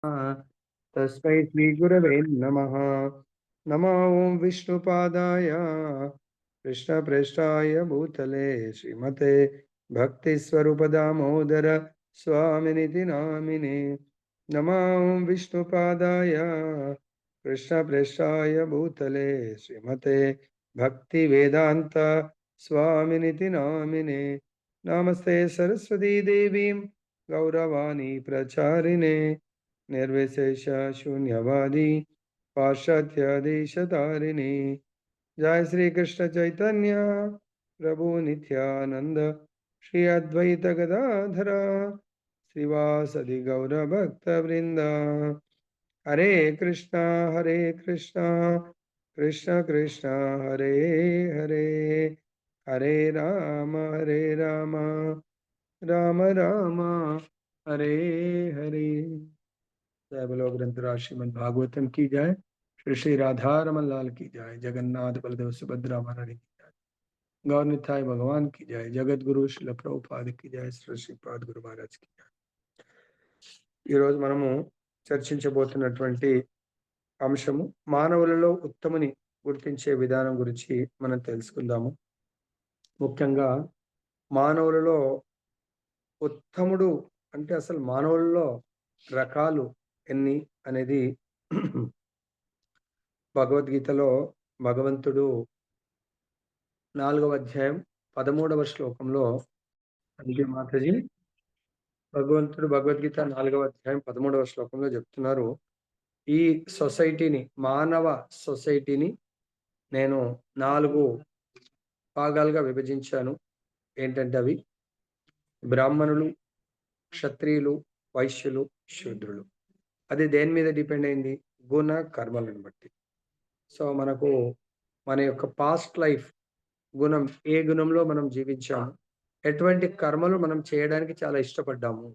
तस्मै श्रीगुरवे नमः। नमो ॐ विष्णुपादाय कृष्णप्रेष्ठाय भूतले श्रीमते भक्तिस्वरूपदामोदर स्वामिनिति नामिने। नमो ॐ विष्णुपादाय कृष्णप्रेष्ठाय भूतले श्रीमते भक्तिवेदान्त स्वामिनिति नामिने। नमस्ते सरस्वती देवीं गौरवाणी प्रचारिणे निर्विशेष शून्यवादी पाश्चात्य देशतारिणी। जय श्री कृष्ण चैतन्य प्रभु नित्यानंद श्री अद्वैत गदाधर श्रीवासदि गौर भक्त वृंद। हरे कृष्णा कृष्ण कृष्ण हरे हरे, हरे राम राम राम हरे हरे। जय बोलो ग्रंथराज श्रीमद् भागवतम की जय। श्री श्री राधा रमन लाल की जय। जगन्नाथ बलदेव सुभद्रा महारानी की जय। गौर निताय भगवान की जय। जगत गुरु श्रील ప్రభుపాద की जय। श्री श्रीपाद गुरु महाराज की जय। ఈ రోజు మనము చర్చించబోతున్నటువంటి అంశము మానవులలో ఉత్తముని గుర్తించే విధానం గురించి మనం తెలుసుకుందాము. ముఖ్యంగా మానవులలో ఉత్తముడు అంటే అసలు మానవులలో రకాలు ఎన్ని అనేది భగవద్గీతలో భగవంతుడు 4వ అధ్యాయం 13వ శ్లోకంలో అందుకే మాతాజీ భగవంతుడు భగవద్గీత 4వ అధ్యాయం 13వ శ్లోకంలో చెప్తున్నారు, ఈ సొసైటీని మానవ సొసైటీని నేను 4 భాగాలుగా విభజించాను. ఏంటంటే అవి బ్రాహ్మణులు, క్షత్రియులు, వైశ్యులు, శూద్రులు. అది దేని మీద డిపెండ్ అయింది? గుణ కర్మలను బట్టి. సో మనకు మన యొక్క పాస్ట్ లైఫ్ గుణం, ఏ గుణంలో మనం జీవించాము, ఎటువంటి కర్మలు మనం చేయడానికి చాలా ఇష్టపడ్డాము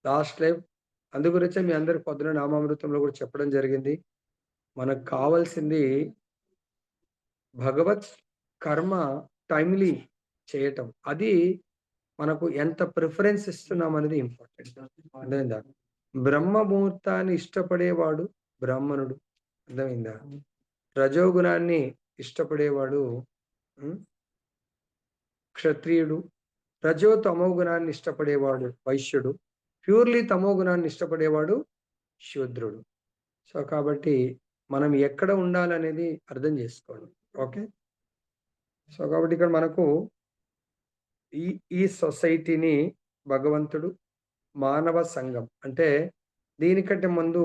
లాస్ట్ లైఫ్. అందుగురించే మీ అందరి పొద్దున నామామృతంలో కూడా చెప్పడం జరిగింది, మనకు కావాల్సింది భగవత్ కర్మ టైమ్లీ చేయటం. అది మనకు ఎంత ప్రిఫరెన్స్ ఇస్తున్నాం అనేది ఇంపార్టెంట్. అర్థమైందా? బ్రహ్మ ముహూర్తాన్ని ఇష్టపడేవాడు బ్రాహ్మణుడు. అర్థమైందా? రజోగుణాన్ని ఇష్టపడేవాడు క్షత్రియుడు. రజో తమో గుణాన్ని ఇష్టపడేవాడు వైశ్యుడు. ప్యూర్లీ తమో గుణాన్ని ఇష్టపడేవాడు శూద్రుడు. సో కాబట్టి మనం ఎక్కడ ఉండాలనేది అర్థం చేసుకోండి. ఓకే. సో కాబట్టి ఇక్కడ మనకు ఈ సొసైటీని భగవంతుడు మానవ సంఘం అంటే, దీనికంటే ముందు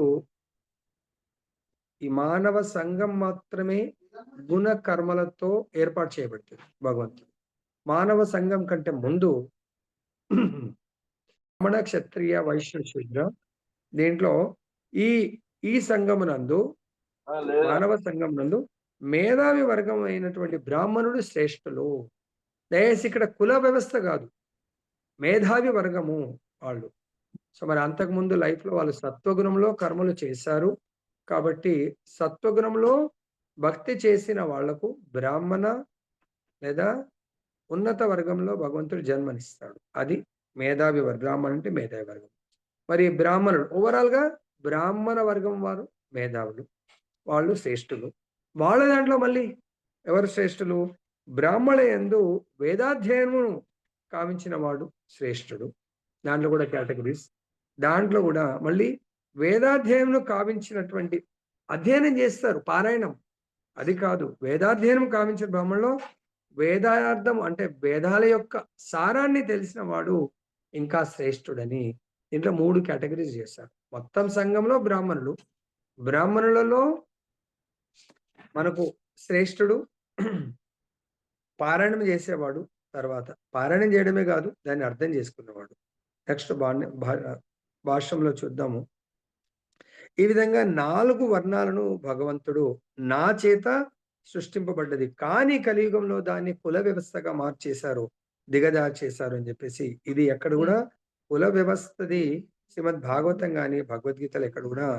ఈ మానవ సంఘం మాత్రమే గుణ కర్మలతో ఏర్పాటు చేయబడుతుంది భగవంతుడు. మానవ సంఘం కంటే ముందు బ్రాహ్మణ, క్షత్రియ, వైశ్య, శూద్ర, దీంట్లో ఈ సంఘమునందు మానవ సంఘం నందు మేధావి వర్గం అయినటువంటి బ్రాహ్మణుడు శ్రేష్ఠులు. దయచేసి ఇక్కడ కుల వ్యవస్థ కాదు, మేధావి వర్గము వాళ్ళు. సో మరి అంతకుముందు లైఫ్లో వాళ్ళు సత్వగుణంలో కర్మలు చేశారు కాబట్టి సత్వగుణంలో భక్తి చేసిన వాళ్లకు బ్రాహ్మణ లేదా ఉన్నత వర్గంలో భగవంతుడు జన్మనిస్తాడు. అది మేధావి వర్గం. బ్రాహ్మణ అంటే మేధావి వర్గం. మరి బ్రాహ్మణుడు ఓవరాల్గా బ్రాహ్మణ వర్గం వారు మేధావులు, వాళ్ళు శ్రేష్ఠులు. వాళ్ళ దాంట్లో మళ్ళీ ఎవరు శ్రేష్ఠులు? బ్రాహ్మణ యందు వేదాధ్యయనమును కావించిన వాడు శ్రేష్ఠుడు. దాంట్లో కూడా కేటగిరీస్. దాంట్లో కూడా మళ్ళీ వేదాధ్యయనం కావించినటువంటి అధ్యయనం చేస్తారు, పారాయణం అది కాదు. వేదాధ్యయనం కావించిన బ్రాహ్మణులో వేదార్థం అంటే వేదాల యొక్క సారాన్ని తెలిసిన వాడు ఇంకా శ్రేష్ఠుడని దీంట్లో 3 కేటగిరీస్ చేశారు. మొత్తం సంఘంలో బ్రాహ్మణులు, బ్రాహ్మణులలో మనకు శ్రేష్ఠుడు పారాయణం చేసేవాడు, తర్వాత పారాయణం చేయడమే కాదు దాన్ని అర్థం చేసుకున్నవాడు. నెక్స్ట్ భాష్యంలో చూద్దాము. ఈ విధంగా 4 వర్ణాలను భగవంతుడు నా చేత సృష్టింపబడ్డది, కానీ కలియుగంలో దాన్ని కుల వ్యవస్థగా మార్చేశారు, దిగజార్చేశారు అని చెప్పేసి. ఇది ఎక్కడ కూడా కుల వ్యవస్థది శ్రీమద్ భాగవతం కానీ భగవద్గీతలు ఎక్కడ కూడా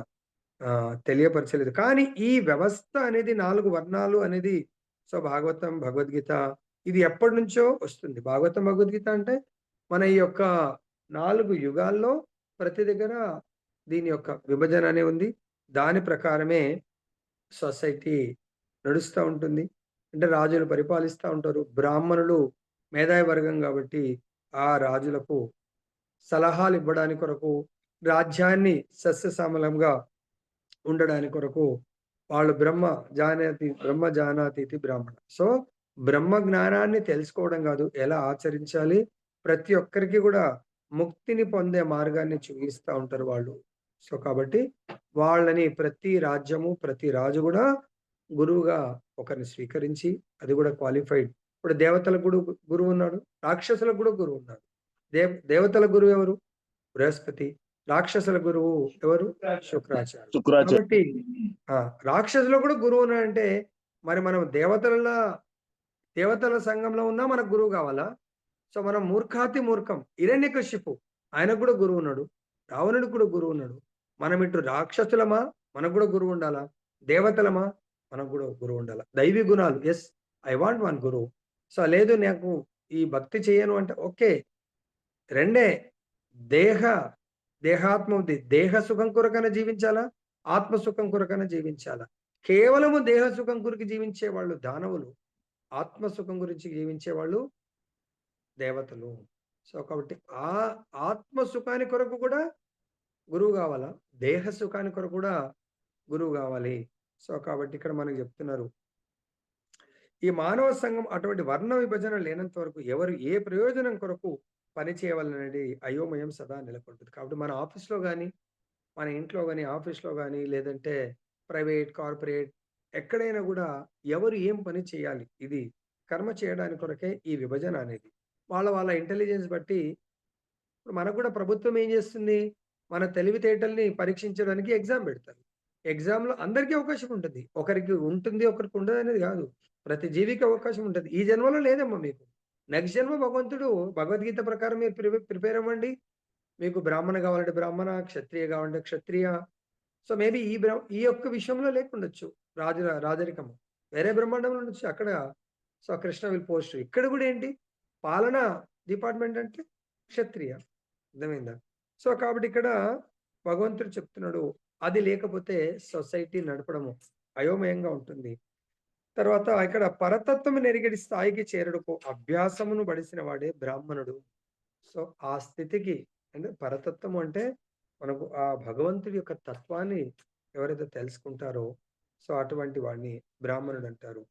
తెలియపరచలేదు. కానీ ఈ వ్యవస్థ అనేది 4 వర్ణాలు అనేది సో భాగవతం భగవద్గీత ఇది ఎప్పటి నుంచో వస్తుంది. భాగవతం భగవద్గీత అంటే మన ఈ యొక్క 4 యుగాల్లో ప్రతి దగ్గర దీని యొక్క విభజన అనే ఉంది. దాని ప్రకారమే సొసైటీ నడుస్తా ఉంటుంది. అంటే రాజులు పరిపాలిస్తా ఉంటారు. బ్రాహ్మణులు మేధావి వర్గం కాబట్టి ఆ రాజులకు సలహాలు ఇవ్వడానికి కొరకు, రాజ్యాన్ని సస్యశ్యామలంగా ఉండడానికి కొరకు వాళ్ళు బ్రహ్మ జానాతి బ్రాహ్మణ. సో, బ్రహ్మ జ్ఞానాన్ని తెలుసుకోవడం కాదు, ఎలా ఆచరించాలి, ప్రతి ఒక్కరికి కూడా ముక్తిని పొందే మార్గాన్ని చూపిస్తా ఉంటారు వాళ్ళు. సో, కాబట్టి వాళ్ళని ప్రతి రాజ్యము, ప్రతి రాజు కూడా గురువుగా ఒకరిని స్వీకరించి, అది కూడా క్వాలిఫైడ్. ఇప్పుడు దేవతలకు కూడా గురువున్నాడు. రాక్షసులకు కూడా గురువున్నాడు. దేవతల గురువు ఎవరు? బృహస్పతి. రాక్షసుల గురువు ఎవరు? శుక్రాచార్యుడు. కాబట్టి ఆ! రాక్షసులకు కూడా గురువు ఉన్నాడంటే, మరి మనం దేవతల సంఘంలో ఉన్నా మనకు గురువు కావాలా? సో, మనం మూర్ఖాతి మూర్ఖం. హిరణ్యకశిపు ఆయనకు కూడా గురువు ఉన్నాడు. రావణుడికి కూడా గురువు ఉన్నాడు. మనం ఇటు రాక్షసులమా? మనకు కూడా గురువు ఉండాలా? దేవతలమా? మనకు కూడా గురువు ఉండాలా? దైవీ గుణాలు యెస్. ఐ వాంట్ వన్ గురువు. సో, లేదు నాకు ఈ భక్తి చేయను అంటే ఓకే. రెండే. దేహ దేహాత్మ ఉంది. దేహ సుఖం కొరకైనా జీవించాలా? ఆత్మ సుఖం కొరకైనా జీవించాలా? కేవలము దేహ సుఖం కొరకు జీవించేవాళ్ళు దానవులు. ఆత్మ సుఖం గురించి జీవించేవాళ్ళు దేవతలు. సో, కాబట్టి ఆ ఆత్మ సుఖాని కొరకు కూడా గురువు గావాలా? దేహ సుఖాని కొరకు కూడా గురువు గావాలి. సో, కాబట్టి ఇక్కడ మనకు చెప్తున్నారు. ఈ మానవ సంఘం అటువంటి వర్ణ విభజన లేనంత వరకు ఎవరు ఏ ప్రయోజనం కొరకు పని చేయవాలనేది అయోమయం సదా నెలకొంటుంది. కాబట్టి మన ఆఫీస్‌లో గాని, మన ఇంట్లో గాని, ఆఫీస్‌లో గాని, లేదంటే ప్రైవేట్, కార్పొరేట్ ఎక్కడైనా గూడా ఎవరు ఏం పని చేయాలి? ఇది కర్మ చేయడానికి కొరకే ఈ విభజన అనేది. వాళ్ళ ఇంటెలిజెన్స్ బట్టి ఇప్పుడు మనకు కూడా ప్రభుత్వం ఏం చేస్తుంది? మన తెలివితేటల్ని పరీక్షించడానికి ఎగ్జామ్ పెడతారు. ఎగ్జామ్‌లో అందరికీ అవకాశం ఉంటది. ఒకరికి ఉంటుంది, ఒకరికి ఉండదనేది గాదు. ప్రతి జీవికి అవకాశం ఉంటది. ఈ జన్మలో లేదమ్మా మీకు. నెక్స్ట్ జన్మ భగవంతుడు భగవద్గీత ప్రకారం మీరు ప్రిపేర్ అవ్వండి. మీకు బ్రాహ్మణ కావాలంటే బ్రాహ్మణ, క్షత్రియ కావాలంటే క్షత్రియ. సో, మేబీ ఈ యొక్క విషయంలో లేకుండొచ్చు. రాజరికము. వేరే బ్రహ్మాండంలో ఉండొచ్చు. అక్కడ సో, కృష్ణ విల్ పోస్ట్. ఇక్కడ గూడా ఏంటి? పాలనా డిపార్ట్‌మెంట్ అంటే క్షత్రియ. అర్థమైందా? సో, కాబట్టి ఇక్కడ భగవంతుడు చెప్తున్నాడు. అది లేకపోతే సొసైటీ నడపడము అయోమయంగా ఉంటుంది. తర్వాత ఇక్కడ పరతత్వము నెరిగడి స్థాయికి చేరుటకు అభ్యాసమును బడిసిన వాడే బ్రాహ్మణుడు. సో, ఆ స్థితికి అంటే పరతత్వము అంటే మనకు ఆ భగవంతుడి యొక్క తత్వాన్ని ఎవరైతే తెలుసుకుంటారో సో, అటువంటి వాడిని బ్రాహ్మణుడు అంటారు.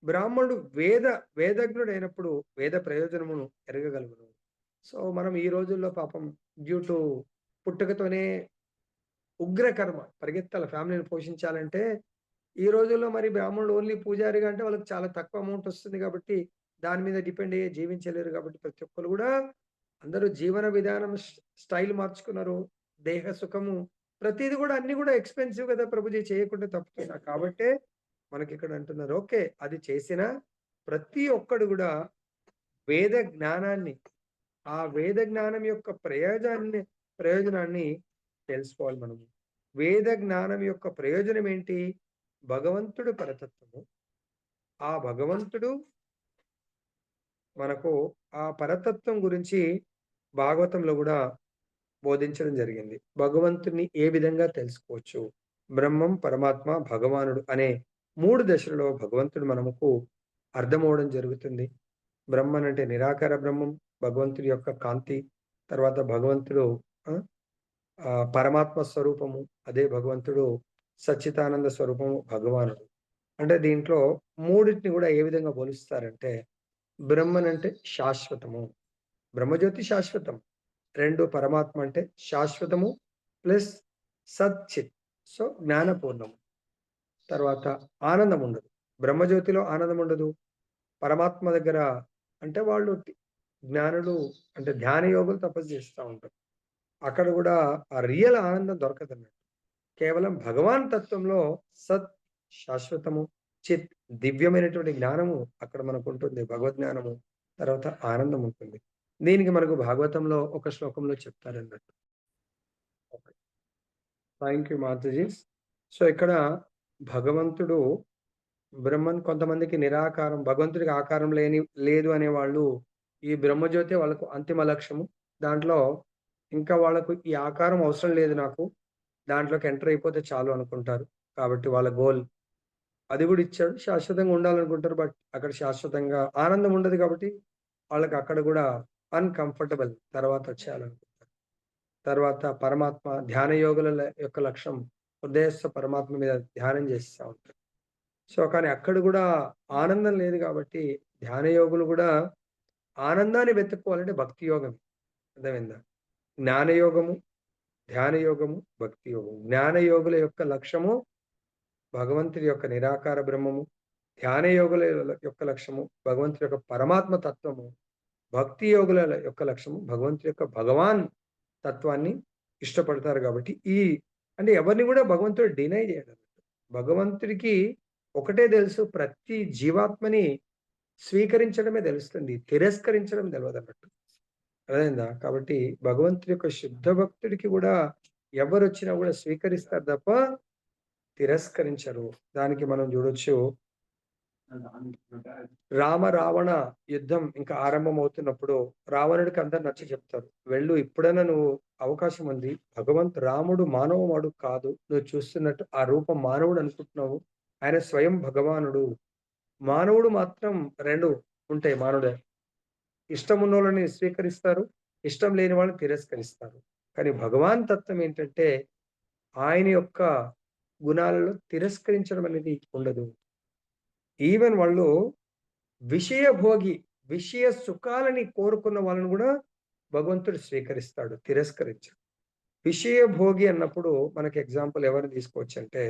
బ్రాహ్మణుడు వేదజ్ఞుడైనప్పుడు వేద ప్రయోజనమును ఎరగగలుగును. సో, మనం ఈ రోజుల్లో పాపం డ్యూ టు పుట్టుకతోనే ఉగ్ర కర్మ పరిగెత్తాలి ఫ్యామిలీని పోషించాలంటే, ఈ రోజుల్లో మరి బ్రాహ్మణుడు ఓన్లీ పూజారిగా అంటే వాళ్ళకి చాలా తక్కువ అమౌంట్ వస్తుంది కాబట్టి, దాని మీద డిపెండ్ అయ్యి జీవించలేరు కాబట్టి ప్రతి ఒక్కళ్ళు గూడా అందరూ జీవన విధానం స్టైల్ మార్చుకున్నారు. దేహ సుఖము ప్రతీది గూడా అన్నీ గూడా ఎక్స్‌పెన్సివ్ గదా! ప్రభుజీ చేయకుంటే తప్పుతుందా? కాబట్టే మనకిక్కడ అంటున్నారు. ఓకే. అది చేసినా ప్రతి ఒక్కడు గూడా వేద జ్ఞానాన్ని, ఆ వేద జ్ఞానం యొక్క ప్రయోజనాన్ని తెలుసుకోవాలి మనము. వేద జ్ఞానం యొక్క ప్రయోజనం ఏంటి? భగవంతుడు పరతత్వము. ఆ భగవంతుడు మనకు ఆ పరతత్వం గురించి భాగవతంలో గూడా బోధించడం జరిగింది. భగవంతుడిని ఏ విధంగా తెలుసుకోవచ్చు? బ్రహ్మం, పరమాత్మ, భగవానుడు అనే 3 దశలలో భగవంతుడు మనకు అర్థమవ్వడం జరుగుతుంది. బ్రహ్మన్ అంటే నిరాకార బ్రహ్మం, భగవంతుడి యొక్క కాంతి, తర్వాత భగవంతుడు ఆ! పరమాత్మ స్వరూపము. అదే భగవంతుడు సచ్చిదానంద స్వరూపము భగవానుడు. అంటే దీంట్లో మూడిటిని గూడా ఏ విధంగా పోలుస్తారంటే, బ్రహ్మన్ అంటే శాశ్వతము. బ్రహ్మజ్యోతి శాశ్వతం. 2 పరమాత్మ అంటే శాశ్వతము ప్లస్ సచ్చిత్. సో, జ్ఞానపూర్ణము. తర్వాత ఆనందం ఉండదు. బ్రహ్మజ్యోతిలో ఆనందం ఉండదు. పరమాత్మ దగ్గర అంటే వాళ్ళు జ్ఞానులు అంటే ధ్యాన యోగులు తపస్సు చేస్తా ఉంటారు. అక్కడ గూడా ఆ రియల్ ఆనందం దొరకదన్నట్టు. కేవలం భగవాన్ తత్వంలో సత్ శాశ్వతము, చిత్ దివ్యమైనటువంటి జ్ఞానము అక్కడ మనకుంటుంది. భగవద్ జ్ఞానము, తర్వాత ఆనందం ఉంటుంది. దీనికి మనకు భాగవతంలో ఒక శ్లోకంలో చెప్తారన్నట్టు. Okay. Thank you Mataji. So, ఇక్కడ భగవంతుడు బ్రహ్మన్ కొంతమందికి నిరాకారం, భగవంతుడికి ఆకారం లేదు అనేవాళ్ళు ఈ బ్రహ్మజ్యోతే వాళ్ళకు అంతిమ లక్ష్యము. దాంట్లో ఇంకా వాళ్ళకు ఈ ఆకారం అవసరం లేదు నాకు. దాంట్లోకి ఎంటర్ అయిపోతే చాలు అనుకుంటారు. కాబట్టి వాళ్ళ గోల్ అది కూడా ఇచ్చాడు. శాశ్వతంగా ఉండాలనుకుంటారు. బట్ అక్కడ శాశ్వతంగా ఆనందం ఉండదు కాబట్టి వాళ్ళకి అక్కడ కూడా అన్‌కంఫర్టబుల్ తర్వాత చేయాలనుకుంటారు. తర్వాత పరమాత్మ ధ్యాన యోగుల యొక్క లక్ష్యం హృదయస్థ పరమాత్మ మీద ధ్యానం చేస్తా ఉంటారు. సో, కానీ అక్కడ కూడా ఆనందం లేదు కాబట్టి ధ్యాన యోగులు కూడా ఆనందాన్ని వెతుక్కోవాలంటే భక్తి యోగం. అర్థమైందా? జ్ఞానయోగము, ధ్యాన యోగము, భక్తి యోగము. జ్ఞాన యోగుల యొక్క లక్ష్యము భగవంతుడి యొక్క నిరాకార బ్రహ్మము. ధ్యాన యోగుల యొక్క లక్ష్యము భగవంతుడి యొక్క పరమాత్మ తత్వము. భక్తి యోగుల యొక్క లక్ష్యము భగవంతుడి యొక్క భగవాన్ తత్వాన్ని ఇష్టపడతారు కాబట్టి అంటే ఎవరిని కూడా భగవంతుడు డినై చేయడు. భగవంతుడికి ఒకటే తెలుసు, ప్రతి జీవాత్మని స్వీకరించడమే తెలుస్తుంది. తిరస్కరించడం తెలవదన్నట్టు. అర్థమైందా? కాబట్టి భగవంతుడి యొక్క శుద్ధ భక్తుడికి కూడా ఎవరొచ్చినా కూడా స్వీకరిస్తారు తప్ప తిరస్కరించరు. దానికి మనం చూడొచ్చు, రామ రావణ యుద్ధం ఇంకా ఆరంభం అవుతున్నప్పుడు రావణుడికి అందరు నచ్చ చెప్తారు. వెళ్ళు, ఇప్పుడైనా నువ్వు అవకాశం ఉంది. రాముడు మానవవాడు కాదు. నువ్వు చూస్తున్నట్టు ఆ రూపం మానవుడు అనుకుంటున్నావు. ఆయన స్వయం భగవానుడు. మానవుడు మాత్రం రెండు ఉంటాయి. మానవుడే ఇష్టం ఉన్నోళ్ళని స్వీకరిస్తారు, ఇష్టం లేని వాళ్ళని తిరస్కరిస్తారు. కానీ భగవాన్ తత్వం ఏంటంటే ఆయన యొక్క గుణాలలో తిరస్కరించడం అనేది ఉండదు. ఈవెన్ వాళ్ళు విషయ భోగి, విషయ సుఖాలని కోరుకున్న వాళ్ళని కూడా భగవంతుడు స్వీకరిస్తాడు, తిరస్కరించాడు. విషయ భోగి అన్నప్పుడు మనకి ఎగ్జాంపుల్ ఎవరిని తీసుకోవచ్చు అంటే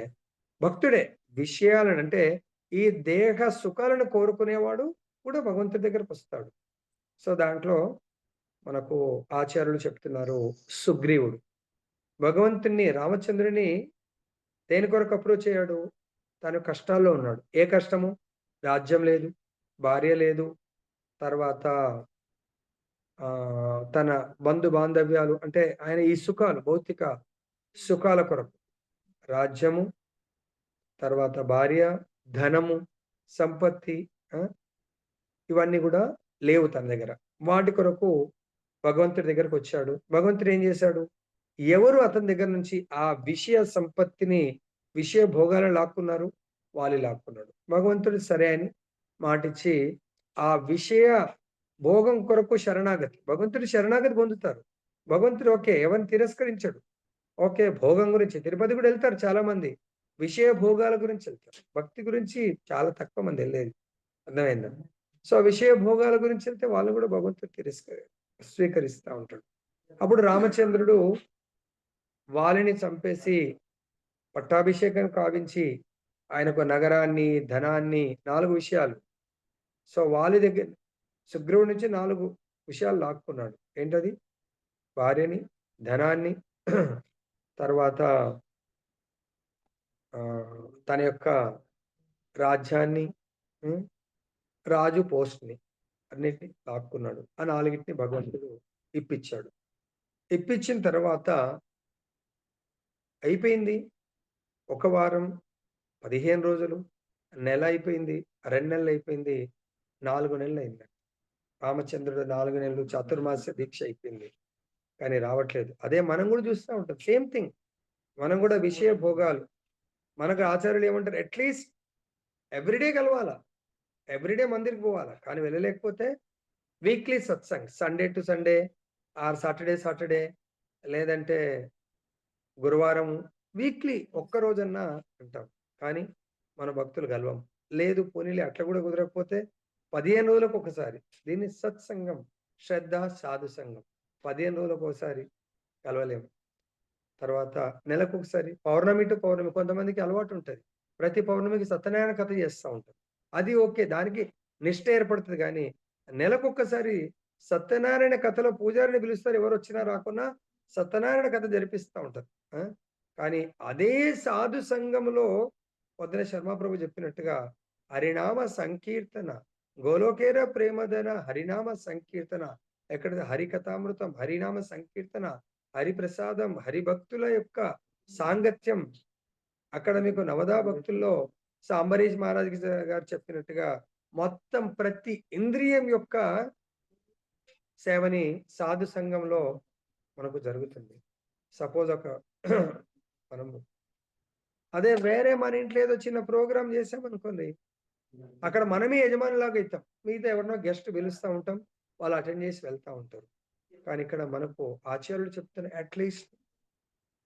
భక్తుడే. విషయాలను అంటే ఈ దేహ సుఖాలను కోరుకునేవాడు కూడా భగవంతుడి దగ్గరకు వస్తాడు. సో దాంట్లో మనకు ఆచార్యులు చెప్తున్నారు, సుగ్రీవుడు భగవంతుణ్ణి రామచంద్రుని దేని కొరకు అప్రోచ్ అయ్యాడు? తను కష్టాల్లో ఉన్నాడు. ఏ కష్టము? రాజ్యం లేదు, భార్య లేదు, తర్వాత తన బంధు బాంధవ్యాలు అంటే ఆయన ఈ సుఖాలు, భౌతిక సుఖాల కొరకు రాజ్యము, తర్వాత భార్య, ధనము, సంపత్తి ఇవన్నీ కూడా లేవు తన దగ్గర. వాటి కొరకు భగవంతుడి దగ్గరకు వచ్చాడు. భగవంతుడు ఏం చేశాడు? ఎవరు అతని దగ్గర నుంచి ఆ విషయ సంపత్తిని, విషయ భోగాలను లాక్కున్నారు? వాళ్ళు లాక్కున్నాడు. భగవంతుడు సరే అని మాటిచ్చి ఆ విషయ భోగం కొరకు శరణాగతి, భగవంతుడు శరణాగతి పొందుతారు. భగవంతుడు ఓకే, ఎవరిని తిరస్కరించడు. ఓకే, భోగం గురించి తిరుపతి కూడా వెళ్తారు చాలా మంది. విషయ భోగాల గురించి వెళ్తారు. భక్తి గురించి చాలా తక్కువ మంది వెళ్ళేది. అర్థమైందా? సో విషయ భోగాల గురించి వెళ్తే వాళ్ళు కూడా భగవంతుడు స్వీకరిస్తూ ఉంటాడు. అప్పుడు రామచంద్రుడు వాలిని చంపేసి పట్టాభిషేకం కావించి ఆయనకు నగరాన్ని, ధనాన్ని, 4 విషయాలు. సో వాలి దగ్గర సుగ్రీవుడి నుంచి 4 విషయాలు లాక్కున్నాడు. ఏంటది? భార్యని, ధనాన్ని, తర్వాత తన యొక్క రాజ్యాన్ని, రాజు పోస్ట్‌ని అన్నిటిని లాక్కున్నాడు. ఆ 4టిని భగవంతుడు ఇప్పించాడు. ఇప్పించిన తర్వాత అయిపోయింది. 1 వారం, 15 రోజులు, నెల అయిపోయింది, 2 నెలలు అయిపోయింది, 4 నెలలు అయింది. రామచంద్రుడు 4 నెలలు చాతుర్మాస్య దీక్ష అయిపోయింది. కానీ రావట్లేదు. అదే మనం కూడా చూస్తూ ఉంటాం. Same thing. మనం కూడా విషయ భోగాలు, మనకు ఆచార్యులు ఏమంటారు? అట్లీస్ట్ ఎవ్రీడే కలవాలా, ఎవ్రీడే మందిరికి పోవాలా. కానీ వెళ్ళలేకపోతే weekly satsang, Sunday to Sunday or Saturday లేదంటే గురువారం, వీక్లీ ఒక్కరోజన్నా అంటాం. కానీ మన భక్తులు కలవం. లేదు పోనీలే అట్లా కూడా కుదరకపోతే 15 రోజులకు ఒకసారి, దీన్ని సత్సంగం, శ్రద్ధ సాధు సంఘం. 15 రోజులకు ఒకసారి కలవలేము. తర్వాత నెలకు ఒకసారి, పౌర్ణమి టు పౌర్ణమి కొంతమందికి అలవాటు ఉంటుంది. ప్రతి పౌర్ణమికి సత్యనారాయణ కథ చేస్తూ ఉంటారు. అది ఓకే, దానికి నిష్ఠ ఏర్పడుతుంది. కానీ నెలకొక్కసారి సత్యనారాయణ కథలో పూజారిని పిలుస్తారు. ఎవరు వచ్చినా రాకున్నా సత్యనారాయణ కథ జరిపిస్తూ ఉంటారు. కానీ అదే సాధు సంఘంలో పొద్దున శర్మప్రభు చెప్పినట్టుగా హరినామ సంకీర్తన, గోలోకేర ప్రేమధన హరినామ సంకీర్తన, ఎక్కడ హరికథామృతం, హరినామ సంకీర్తన, హరిప్రసాదం, హరిభక్తుల యొక్క సాంగత్యం. అక్కడ మీకు నవదా భక్తుల్లో అంబరీష్ మహారాజ్ గారు చెప్పినట్టుగా మొత్తం ప్రతి ఇంద్రియం యొక్క సేవని సాధు సంఘంలో మనకు జరుగుతుంది. సపోజ్ మనము. అదే వేరే మన ఇంట్లో ఏదో చిన్న ప్రోగ్రామ్ చేసామనుకోండి, అక్కడ మనమే యజమానిలాగా అవుతాం. మిగతా ఎవరినో గెస్ట్ పిలుస్తా ఉంటాం. వాళ్ళు అటెండ్ చేసి వెళ్తా ఉంటారు. కానీ ఇక్కడ మనకు ఆచార్యులు చెప్తున్న అట్లీస్ట్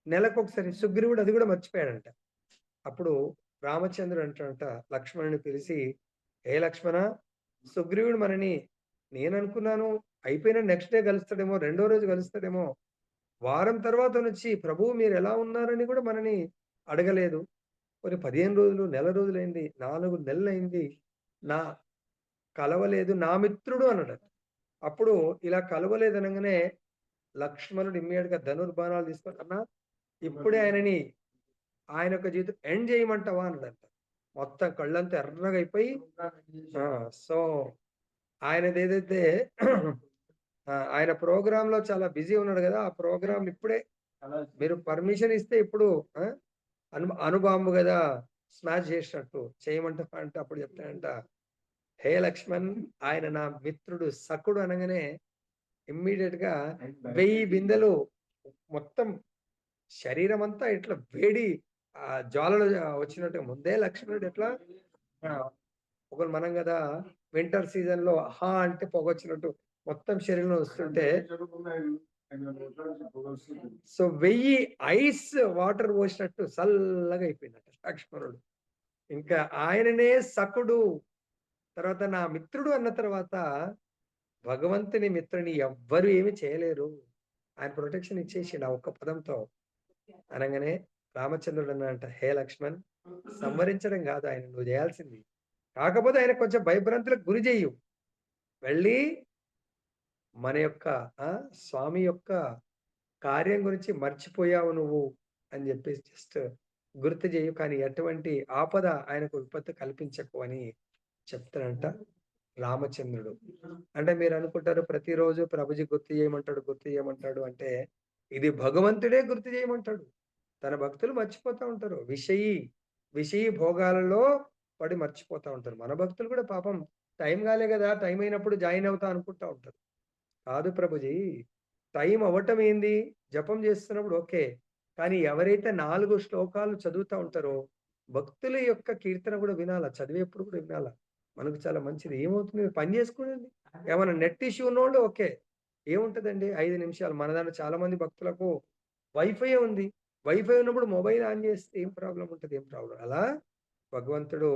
నెలకొకసారి సుగ్రీవుడు అది కూడా మర్చిపోయాడంట. అప్పుడు రామచంద్రుడు అంటాడంట లక్ష్మణుని పిలిచి, ఏ లక్ష్మణ, సుగ్రీవుడు మనని నేను అనుకున్నాను అయిపోయిన నెక్స్ట్ డే కలుస్తాడేమో, రెండో రోజు కలుస్తాడేమో, వారం తర్వాత వచ్చి ప్రభువు మీరు ఎలా ఉన్నారని కూడా మనని అడగలేదు. కొన్ని 15 రోజులు, నెల రోజులైంది, 4 నెలలైంది, నా కలవలేదు, నా మిత్రుడు అన్నాడు. అప్పుడు ఇలా కలవలేదు అనగానే లక్ష్మణుడు ఇమ్మీడియట్ గా ధనుర్బాణాలు తీసుకొని, అన్నా ఇప్పుడే ఆయన యొక్క జీవితం ఎండ్ చేయమంటావా అన్నాడంట. మొత్తం కళ్ళంతా ఎర్రగా అయిపోయి, సో ఆయనది ఏదైతే ఆయన ప్రోగ్రామ్ లో చాలా బిజీ ఉన్నాడు కదా, ఆ ప్రోగ్రామ్ ఇప్పుడే మీరు పర్మిషన్ ఇస్తే ఇప్పుడు అనుబాంబు కదా స్మాష్ చేసినట్టు చేయమంటావా అంటే అప్పుడు చెప్తాడంట, హే లక్ష్మణ్, ఆయన నా మిత్రుడు సకుడు అనగానే ఇమ్మీడియట్ గా 1000 బిందెలు మొత్తం శరీరం అంతా ఇట్లా వేడి జ్వాలలు వచ్చినట్టు ముందే లక్ష్మణుడు ఎట్లా ఒకరు మనం కదా వింటర్ సీజన్ లో హా అంటే పొగ వచ్చినట్టు మొత్తం శరీరంలో వస్తుంటే, సో 1000 ఐస్ వాటర్ పోసినట్టు చల్లగా అయిపోయినట్టు లక్ష్మణుడు. ఇంకా ఆయననే సకుడు, తర్వాత నా మిత్రుడు అన్న తర్వాత భగవంతుని మిత్రుని ఎవ్వరు ఏమి చేయలేరు. ఆయన ప్రొటెక్షన్ ఇచ్చేసిండు ఆ ఒక్క పదంతో. అనగానే రామచంద్రుడు అన్నాడంట, హే లక్ష్మణ్, సంవరించడం కాదు ఆయన నువ్వు చేయాల్సింది. కాకపోతే ఆయన కొంచెం భయభ్రాంతులకు గురి చెయ్యు. వెళ్ళి మన యొక్క స్వామి యొక్క కార్యం గురించి మర్చిపోయావు నువ్వు అని చెప్పేసి జస్ట్ గుర్తు చేయు, కానీ ఎటువంటి ఆపద ఆయనకు విపత్తు కల్పించకు అని చెప్తాడంట రామచంద్రుడు. అంటే మీరు అనుకుంటారు ప్రతిరోజు ప్రభుజీ గుర్తు చేయమంటాడు అంటే, ఇది భగవంతుడే గుర్తు చేయమంటాడు. తన భక్తులు మర్చిపోతా ఉంటారు, విషయీ భోగాలలో పడి మర్చిపోతా ఉంటారు. మన భక్తులు కూడా పాపం టైం కాలే కదా, టైం అయినప్పుడు జాయిన్ అవుతా అనుకుంటా ఉంటారు. కాదు ప్రభుజీ, టైం అవ్వటం ఏంది, జపం చేస్తున్నప్పుడు ఓకే, కానీ ఎవరైతే 4 శ్లోకాలు చదువుతా ఉంటారో భక్తుల యొక్క కీర్తన కూడా వినాలా, చదివేప్పుడు కూడా వినాలా, మనకు చాలా మంచిది. ఏమవుతుంది, పని చేసుకోండి. ఏమైనా నెట్ ఇష్యూ ఉన్నోళ్ళు ఓకే, ఏముంటదండి 5 నిమిషాలు. మన దాంట్లో చాలా మంది భక్తులకు వైఫై ఉంది, వైఫై ఉన్నప్పుడు మొబైల్ ఆన్ చేస్తే ఏం ప్రాబ్లం ఉంటుంది, ఏం ప్రాబ్లం. అలా భగవంతుడు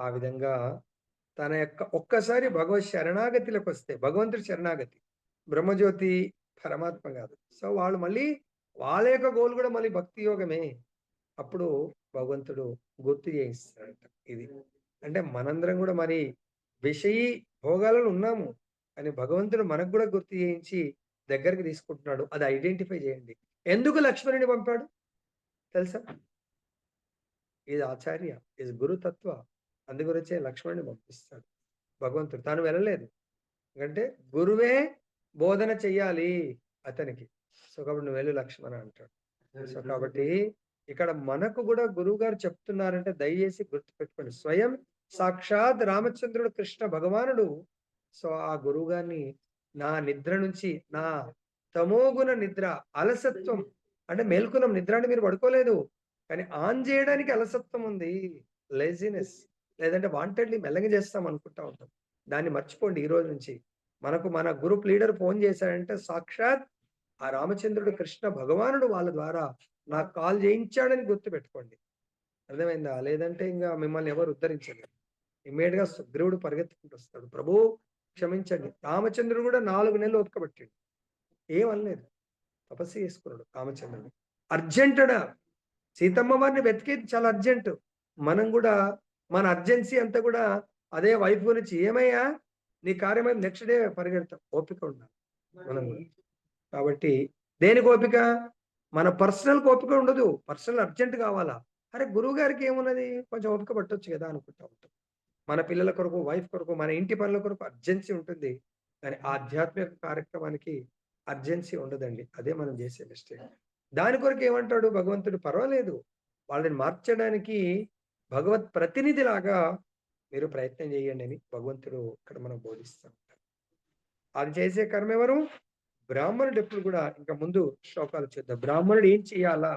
ఆ విధంగా తన యొక్క ఒక్కసారి భగవత్ శరణాగతిలోకి వస్తే, భగవంతుడి శరణాగతి, బ్రహ్మజ్యోతి పరమాత్మ కాదు. సో వాళ్ళు మళ్ళీ వాళ్ళ యొక్క గోల్ కూడా మళ్ళీ భక్తి యోగమే. అప్పుడు భగవంతుడు గుర్తు చేయిస్తాడంట. ఇది అంటే మనందరం కూడా మరి విషయీ భోగాలలో ఉన్నాము, అని భగవంతుడు మనకు కూడా గుర్తు చేయించి దగ్గరికి తీసుకుంటున్నాడు. అది ఐడెంటిఫై చేయండి. ఎందుకు లక్ష్మణుని పంపాడు తెలుసా? ఇది ఆచార్య, ఇది గురుతత్వ. అందుగురించే లక్ష్మణుని పంపిస్తాడు భగవంతుడు. తాను వెళ్ళలేదు, ఎందుకంటే గురువే బోధన చెయ్యాలి అతనికి. సో కాబట్టి నువ్వు వెళ్ళు లక్ష్మణ అంటాడు. సో కాబట్టి ఇక్కడ మనకు కూడా గురువు గారు చెప్తున్నారంటే దయచేసి గుర్తుపెట్టుకోండి, స్వయం సాక్షాత్ రామచంద్రుడు కృష్ణ భగవానుడు. సో ఆ గురువు గారిని నా నిద్ర నుంచి, నా తమోగుణ నిద్ర, అలసత్వం అంటే మేల్కొన్నాం, నిద్ర అంటే మీరు పడుకోలేదు, కానీ ఆన్ చేయడానికి అలసత్వం ఉంది, లేజినెస్, లేదంటే వాంటెడ్లీ మెల్లగా చేస్తాం అనుకుంటా ఉంటాం. దాన్ని మర్చిపోండి. ఈ రోజు నుంచి మనకు మన గ్రూప్ లీడర్ ఫోన్ చేశాడంటే సాక్షాత్ ఆ రామచంద్రుడు కృష్ణ భగవానుడు వాళ్ళ ద్వారా నాకు కాల్ చేయించాడని గుర్తు పెట్టుకోండి. అర్థమైందా? లేదంటే ఇంకా మిమ్మల్ని ఎవరు ఉద్ధరించలేరు. ఇమ్మీడియట్ గా సుగ్రీవుడు పరిగెత్తుకుంటూ వస్తాడు, ప్రభు క్షమించండి. రామచంద్రుడు కూడా 4 నెలలు ఓపిక పట్టాడు, ఏమనలేదు, తపస్సు చేసుకున్నాడు రామచంద్రుడు. అర్జెంటడా సీతమ్మ వారిని వెతికేది చాలా అర్జెంట్. మనం కూడా మన అర్జెన్సీ అంతా కూడా అదే వైఫ్ గురించి, ఏమయ్యా నీ కార్యమైన నెక్స్ట్ డే పరిగెడతాం. ఓపిక ఉండాలి మనం. కాబట్టి దేనికి ఓపిక? మన పర్సనల్ ఓపిక ఉండదు, పర్సనల్ అర్జెంట్ కావాలా. అరే గురువు గారికి ఏమున్నది, కొంచెం ఓపిక పట్టొచ్చు కదా అనుకుంటా ఉంటాం. మన పిల్లల కొరకు, వైఫ్ కొరకు, మన ఇంటి పనుల కొరకు అర్జెన్సీ ఉంటుంది, కానీ ఆధ్యాత్మిక కార్యక్రమానికి అర్జెన్సీ ఉండదండి. అదే మనం చేసే మిస్టేక్. దాని కొరకు ఏమంటాడు భగవంతుడు, పర్వాలేదు వాళ్ళని మార్చడానికి భగవత్ ప్రతినిధిలాగా మీరు ప్రయత్నం చేయండి అని భగవంతుడు ఇక్కడ మనం బోధిస్తాం. అది చేసే కర్మ ఎవరు? బ్రాహ్మణుడు. ఎప్పుడు కూడా ఇంకా ముందు శ్లోకాలు చూద్దాం. బ్రాహ్మణుడు ఏం చేయాలా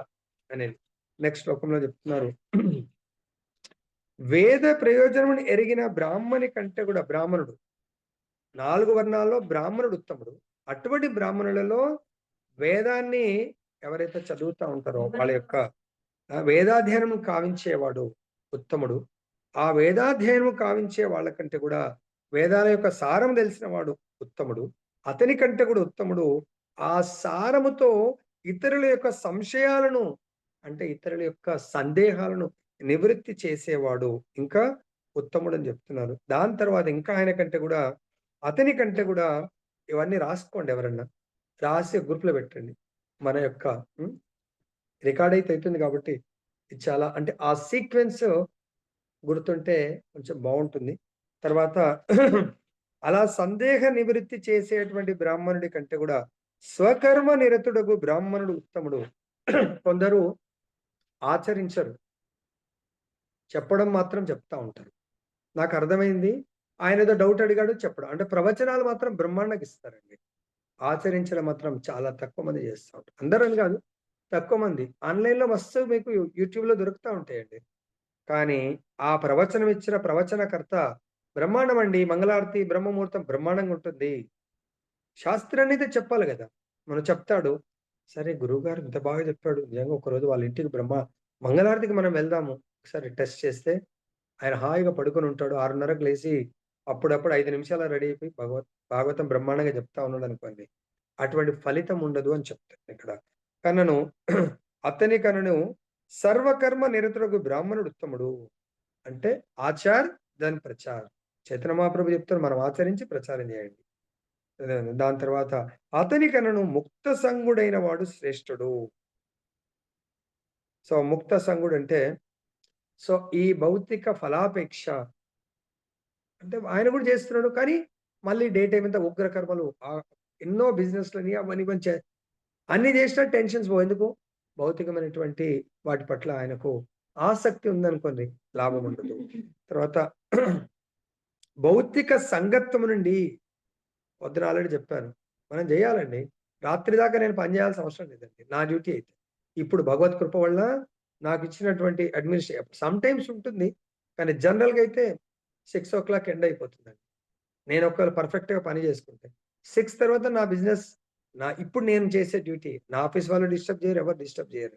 అనేది నెక్స్ట్ శ్లోకంలో చెప్తున్నారు. వేద ప్రయోజనమును ఎరిగిన బ్రాహ్మణి కంటే కూడా బ్రాహ్మణుడు 4 వర్ణాల్లో బ్రాహ్మణుడు ఉత్తముడు. అటువంటి బ్రాహ్మణులలో వేదాన్ని ఎవరైతే చదువుతా ఉంటారో వాళ్ళ యొక్క వేదాధ్యయనం కావించేవాడు ఉత్తముడు. ఆ వేదాధ్యయనం కావించే వాళ్ళకంటే కూడా వేదాల యొక్క సారం తెలిసిన వాడు ఉత్తముడు. అతని కంటే కూడా ఉత్తముడు ఆ సారముతో ఇతరుల యొక్క సంశయాలను అంటే ఇతరుల యొక్క సందేహాలను నివృత్తి చేసేవాడు ఇంకా ఉత్తముడు అని చెప్తున్నారు. దాని తర్వాత ఇంకా ఆయన కంటే కూడా అతని కంటే కూడా ఇవన్నీ రాసుకోండి, ఎవరన్నా రాసి గ్రూప్లో పెట్టండి. మన యొక్క రికార్డ్ అయితే అవుతుంది కాబట్టి ఇది చాలా అంటే ఆ సీక్వెన్స్ గుర్తుంటే కొంచెం బాగుంటుంది. తర్వాత అలా సందేహ నివృత్తి చేసేటువంటి బ్రాహ్మణుడి కంటే కూడా స్వకర్మ నిరతుడగు బ్రాహ్మణుడు ఉత్తముడు. కొందరు ఆచరించరు, చెప్పడం మాత్రం చెప్తా ఉంటారు. నాకు అర్థమైంది, ఆయన ఏదో డౌట్ అడిగాడు చెప్పడం, అంటే ప్రవచనాలు మాత్రం బ్రహ్మాండంగా ఇస్తారండి. ఆచరించడం మాత్రం చాలా తక్కువ మంది చేస్తూ ఉంటారు. అందరని కాదు, తక్కువ మంది. ఆన్లైన్లో మస్తు మీకు యూట్యూబ్లో దొరుకుతూ ఉంటాయండి. కానీ ఆ ప్రవచనం ఇచ్చిన ప్రవచనకర్త బ్రహ్మాండం అండి. మంగళారతి బ్రహ్మముహూర్తం బ్రహ్మాండంగా ఉంటుంది. శాస్త్రాన్ని అయితే చెప్పాలి కదా. మనం చెప్తాడు, సరే గురువుగారు ఇంత బాగా చెప్పాడు, నిజంగా ఒకరోజు వాళ్ళ ఇంటికి మంగళారతికి మనం వెళ్దాము, ఒకసారి టెస్ట్ చేస్తే ఆయన హాయిగా పడుకొని ఉంటాడు. 6:30కి లేచి అప్పుడప్పుడు 5 నిమిషాలు రెడీ అయిపోయి భాగవతం బ్రహ్మాండంగా చెప్తా ఉన్నాడు అనుకోండి, అటువంటి ఫలితం ఉండదు అని చెప్తాను ఇక్కడ. కనను అతని కనను సర్వకర్మ నిరతుడగు బ్రాహ్మణుడు ఉత్తముడు. అంటే ఆచార్ దాని ప్రచార్. చైతన్య మహాప్రభు చెప్తారు, మనం ఆచరించి ప్రచారం చేయండి. దాని తర్వాత అతని కనను ముక్త సంగుడైన వాడు శ్రేష్ఠుడు. సో ముక్త సంగుడు అంటే సో ఈ భౌతిక ఫలాపేక్ష అంటే ఆయన కూడా చేస్తున్నాడు, కానీ మళ్ళీ డే టైం అంతా ఉగ్ర కర్మలు ఎన్నో బిజినెస్లని అవన్నీ కొంచెం అన్ని చేసినా టెన్షన్స్ ఎందుకు, భౌతికమైనటువంటి వాటి పట్ల ఆయనకు ఆసక్తి ఉందనుకోండి, లాభం ఉండదు. తర్వాత భౌతిక సంగత్వం నుండి వద్దున ఆల్రెడీ చెప్పాను, మనం చేయాలండి. రాత్రి దాకా నేను పని చేయాల్సిన అవసరం లేదండి, నా డ్యూటీ అయితే. ఇప్పుడు భగవత్ కృప వల్ల నాకు ఇచ్చినటువంటి అడ్మినిస్ట్రేషన్ సమ్ టైమ్స్ ఉంటుంది, కానీ జనరల్గా అయితే 6 o'clock ఎండ్ అయిపోతుందండి. నేను ఒకవేళ పర్ఫెక్ట్గా పని చేసుకుంటే 6 తర్వాత నా బిజినెస్, ఇప్పుడు నేను చేసే డ్యూటీ, నా ఆఫీస్ వాళ్ళు డిస్టర్బ్ చేయరు, ఎవరు డిస్టర్బ్ చేయరు.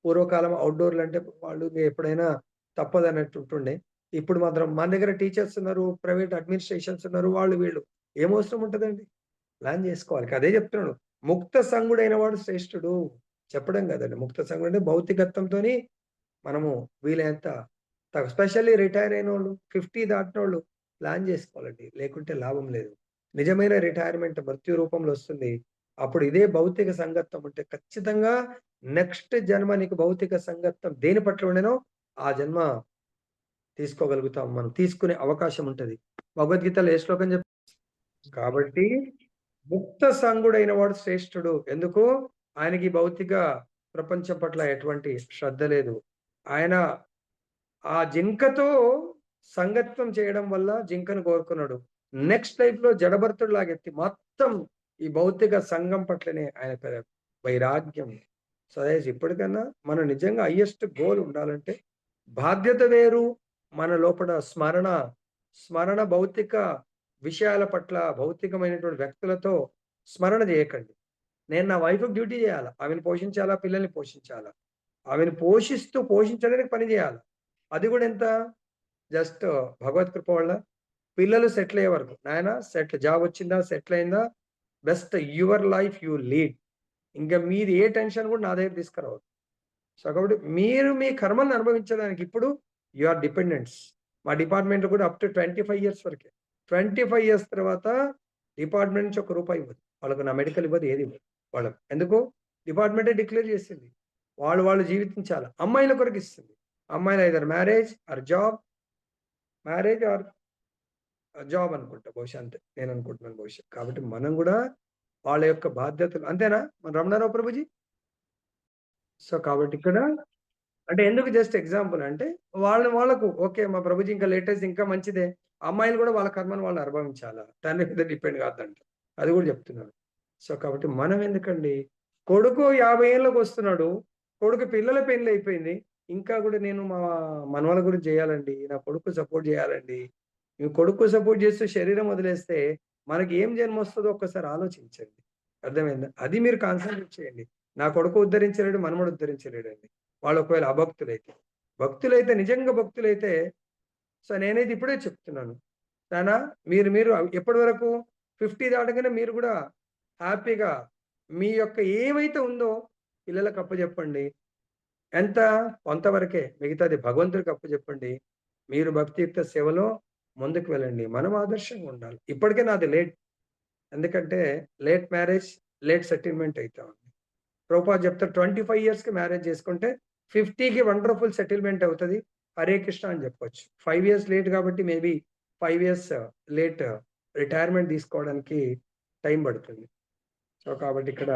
పూర్వకాలం అవుట్డోర్లు అంటే వాళ్ళు ఎప్పుడైనా తప్పదన్నట్టు ఉంటుండే. ఇప్పుడు మాత్రం మన దగ్గర టీచర్స్ ఉన్నారు, ప్రైవేట్ అడ్మినిస్ట్రేషన్స్ ఉన్నారు, వాళ్ళు వీళ్ళు ఏం అవసరం ఉంటుందండి, ప్లాన్ చేసుకోవాలి. అదే చెప్తున్నాడు, ముక్త సంగుడైన వాడు శ్రేష్ఠుడు చెప్పడం కదండి. ముక్త సంగుడు అంటే భౌతికత్వంతో మనము వీలైనంత స్పెషల్లీ రిటైర్ అయిన వాళ్ళు 50 దాటిన వాళ్ళు ప్లాన్ చేసుకోవాలండి, లేకుంటే లాభం లేదు. నిజమైన రిటైర్మెంట్ మృత్యు రూపంలో వస్తుంది. అప్పుడు ఇదే భౌతిక సంగత్వం ఉంటే ఖచ్చితంగా నెక్స్ట్ జన్మ నీకు భౌతిక సంగత్వం దేని పట్ల ఉండేనో ఆ జన్మ తీసుకోగలుగుతాం, మనం తీసుకునే అవకాశం ఉంటది. భగవద్గీతలో ఏ శ్లోకం కాబట్టి ముక్త సంగుడైన వాడు శ్రేష్ఠుడు. ఎందుకు, ఆయనకి భౌతిక ప్రపంచం పట్ల ఎటువంటి శ్రద్ధ లేదు. ఆయన ఆ జింకతో సంగత్వం చేయడం వల్ల జింకను కోరుకున్నాడు. నెక్స్ట్ లైఫ్ లో జడభర్తుడు లాగెత్తి మొత్తం ఈ భౌతిక సంఘం పట్లనే ఆయన వైరాగ్యం. సో ఇప్పటికన్నా మనం నిజంగా హైయెస్ట్ గోల్ ఉండాలంటే బాధ్యత వేరు, మన లోపల స్మరణ భౌతిక విషయాల పట్ల భౌతికమైనటువంటి వ్యక్తులతో స్మరణ చేయకండి. నేను నా వైఫ్ డ్యూటీ చేయాలా, ఆమెను పోషించాలా, పిల్లల్ని పోషించాలా, ఆమెను పోషించడానికి పని చేయాలి. అది కూడా ఎంత, జస్ట్ భగవత్ కృప వల్ల పిల్లలు సెటిల్ అయ్యే వరకు, నాయన జాబ్ వచ్చిందా, సెటిల్ అయిందా, best your life you lead. ఇంకా మీది ఏ టెన్షన్ కూడా నా దగ్గర తీసుకురావద్దు. సో కాబట్టి మీరు మీ కర్మలను అనుభవించడానికి ఇప్పుడు యు ఆర్ డిపెండెంట్స్. మా డిపార్ట్మెంట్ కూడా అప్ టు 25 years వరకే. 25 years తర్వాత డిపార్ట్మెంట్ నుంచి ₹1 ఇవ్వదు వాళ్ళకు, నా మెడికల్ ఇవ్వదు, ఏది ఇవ్వదు వాళ్ళకు. ఎందుకు, డిపార్ట్మెంటే డిక్లేర్ చేసింది వాళ్ళు జీవించాలి. అమ్మాయిల కొరకు ఇస్తుంది. అమ్మాయిలు ఐదర్ మ్యారేజ్ ఆర్ జాబ్ అనుకుంటా బహుశా, అంతే నేను అనుకుంటున్నాను బహుశా. కాబట్టి మనం కూడా వాళ్ళ యొక్క బాధ్యతలు అంతేనా మన రమణారావు ప్రభుజీ. సో కాబట్టి ఇక్కడ అంటే ఎందుకు జస్ట్ ఎగ్జాంపుల్ అంటే వాళ్ళకు ఓకే, మా ప్రభుజీ ఇంకా లేటెస్ట్ ఇంకా మంచిదే, అమ్మాయిలు కూడా వాళ్ళ కర్మను వాళ్ళు అనుభవించాలా, తండ్రి మీద డిపెండ్ కాదంట, అది కూడా చెప్తున్నారు. సో కాబట్టి మనం ఎందుకండి, కొడుకు 50 ఏళ్ళకి వస్తున్నాడు, కొడుకు పిల్లల పెళ్లి అయిపోయింది. ఇంకా కూడా నేను మా మనవల గురించి చేయాలండి. నా కొడుకు సపోర్ట్ చేయాలండి. ఈ కొడుకు సపోర్ట్ చేస్తూ శరీరం వదిలేస్తే మనకి ఏం జన్మొస్తదో ఒక్కసారి ఆలోచించండి. అర్థమైందా? అది మీరు కాన్సంట్రేట్ చేయండి. నా కొడుకు ఉద్ధరించలేడు, మనమడు ఉద్ధరించలేడండి. వాళ్ళు ఒకవేళ అభక్తులైతే. భక్తులైతే నిజంగా భక్తులైతే సో నేనైతే ఇప్పుడే చెప్తున్నాను. నాన్న మీరు మీరు ఎప్పటి వరకు 50 దాటగానే మీరు కూడా హ్యాపీగా మీ యొక్క ఏమైతే ఉందో పిల్లలకు అప్పజెప్పండి. ఎంత? కొంతవరకే. మిగతాది భగవంతుడికి అప్పజెప్పండి. మీరు భక్తియుక్త సేవలో ముందుకు వెళ్ళండి. మనం ఆదర్శంగా ఉండాలి. ఇప్పటికే నాది లేట్. ఎందుకంటే లేట్ మ్యారేజ్, లేట్ సెటిల్మెంట్ అయితా ఉంది. ప్రభుపాద చెప్తారు 25 ఇయర్స్‌కి మ్యారేజ్ చేసుకుంటే 50కి వండర్‌ఫుల్ సెటిల్మెంట్ అవుతది. హరే కృష్ణ అని చెప్పొచ్చు. 5 ఇయర్స్ లేట్ కాబట్టి మేబీ 5 ఇయర్స్ లేట్ రిటైర్మెంట్ తీసుకోవడానికి టైం పడుతుంది. సో కాబట్టి ఇక్కడ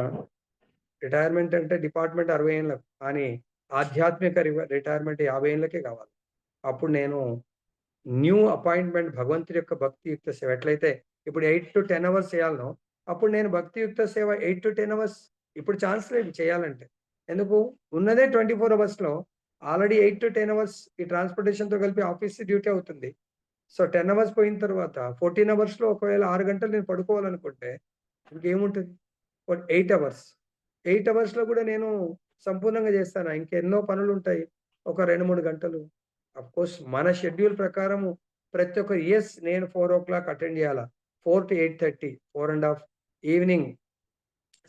రిటైర్మెంట్ అంటే డిపార్ట్మెంట్ 60 ఏళ్ళకు. కానీ ఆధ్యాత్మిక రిటైర్మెంట్ 50 ఏళ్ళకే కావాలి. అప్పుడు నేను న్యూ అపాయింట్‌మెంట్ భగవంతుడి యొక్క భక్తియుక్త సేవ ఎట్లయితే ఇప్పుడు 8-10 అవర్స్ చేయాలనో, అప్పుడు నేను భక్తియుక్త సేవ 8-10 అవర్స్ ఇప్పుడు ఛాన్స్ లేదు చేయాలంటే. ఎందుకు? ఉన్నదే 24 అవర్స్‌లో ఆల్రెడీ 8-10 అవర్స్ ఈ ట్రాన్స్‌పోర్టేషన్‌తో కలిపి ఆఫీస్ డ్యూటీ అవుతుంది. సో 10 అవర్స్ పోయిన తర్వాత 14 అవర్స్‌లో ఒకవేళ 6 గంటలు నేను పడుకోవాలనుకుంటే ఇంకేముంటది? 8 అవర్స్. 8 అవర్స్‌లో కూడా నేను సంపూర్ణంగా చేస్తానా? ఇంకెన్నో పనులుంటాయి. ఒక 2, 3 గంటలు. అఫ్‌కోర్స్ మన షెడ్యూల్ ప్రకారము ప్రతి ఒక్క నేను 4:00 అటెండ్ చేయాలా. 4-8:30, 4 ½ ఈవినింగ్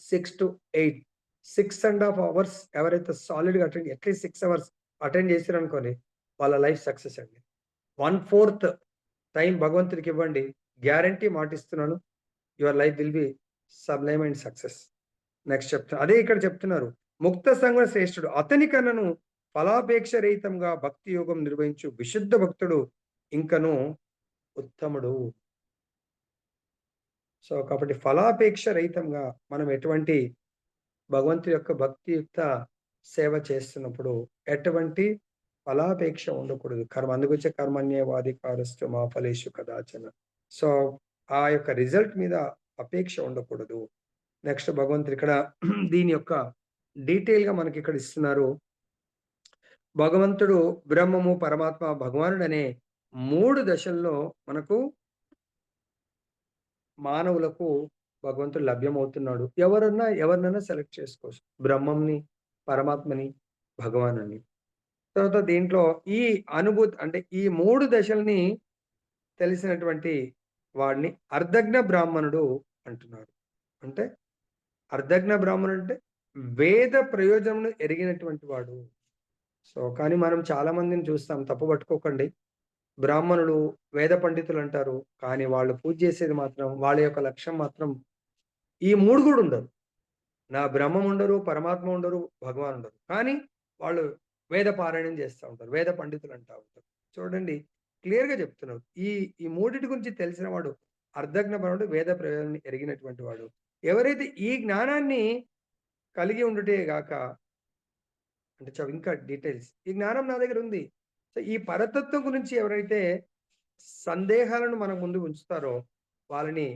6-8, 6 ½ అవర్స్ ఎవరైతే సాలిడ్‌గా అట్లీస్ట్ 6 అవర్స్ అటెండ్ చేసిరనుకోండి, వాళ్ళ లైఫ్ సక్సెస్ అండి. 1/4 టైం భగవంతుడికి ఇవ్వండి. గ్యారంటీ మాటిస్తున్నాను. Your life will be sublime and success. Next అదే ఇక్కడ చెప్తున్నారు. ముక్త సంఘ శ్రేష్ఠుడు. అతని కన్నను ఫలాపేక్ష రహితంగా భక్తి యోగం నిర్వహించు విశుద్ధ భక్తుడు ఇంకను ఉత్తముడు. సో కాబట్టి ఫలాపేక్ష రహితంగా మనం ఎటువంటి భగవంతుడి యొక్క భక్తియుక్త సేవ చేస్తున్నప్పుడు ఎటువంటి ఫలాపేక్ష ఉండకూడదు. అందుకొచ్చే కర్మణ్యేవాధికారస్తు మా ఫలేషు కదాచన. సో ఆ యొక్క రిజల్ట్ మీద అపేక్ష ఉండకూడదు. నెక్స్ట్ భగవంతుడు ఇక్కడ దీని యొక్క డీటెయిల్‌గా మనకి ఇక్కడ ఇస్తున్నారు. భగవంతుడు బ్రహ్మము, పరమాత్మ, భగవానుడనే 3 దశల్లో మనకు మానవులకు భగవంతుడు లభ్యమవుతున్నాడు. ఎవరినైనా సెలెక్ట్ చేసుకోవచ్చు. బ్రహ్మంని, పరమాత్మని, భగవానుని. తర్వాత దీంట్లో ఈ అనుభూతి అంటే ఈ 3 దశల్ని తెలిసినటువంటి వాడిని అర్ధజ్ఞ బ్రాహ్మణుడు అంటున్నారు. అంటే అర్ధజ్ఞ బ్రాహ్మణుడు అంటే వేద ప్రయోజనమును ఎరిగినటువంటి వాడు. సో కానీ మనం చాలా మందిని చూస్తాం, తప్పు పట్టుకోకండి. బ్రాహ్మణులు, వేద పండితులు అంటారు. కానీ వాళ్ళు పూజ చేసేది మాత్రం వాళ్ళ యొక్క లక్ష్యం మాత్రం ఈ 3 కూడా ఉండరు. నా బ్రహ్మం ఉండరు, పరమాత్మ ఉండరు, భగవాన్ ఉండరు. కానీ వాళ్ళు వేద పారాయణం చేస్తా ఉంటారు. వేద పండితులు అంటా ఉంటారు. చూడండి క్లియర్‌గా చెప్తున్నారు. ఈ ఈ మూడిటి గురించి తెలిసిన వాడు అర్ధజ్ఞ బ్రాహ్మణుడు, వేద ప్రయోజనాన్ని ఎరిగినటువంటి వాడు. ఎవరైతే ఈ జ్ఞానాన్ని కలిగి ఉండుటే గాక అంటే ఇంకా డీటెయిల్స్. ఈ జ్ఞానం నా దగ్గర ఉంది. సో ఈ పరతత్వం గురించి ఎవరైతే సందేహాలను మన ముందు ఉంచుతారో వాళ్ళని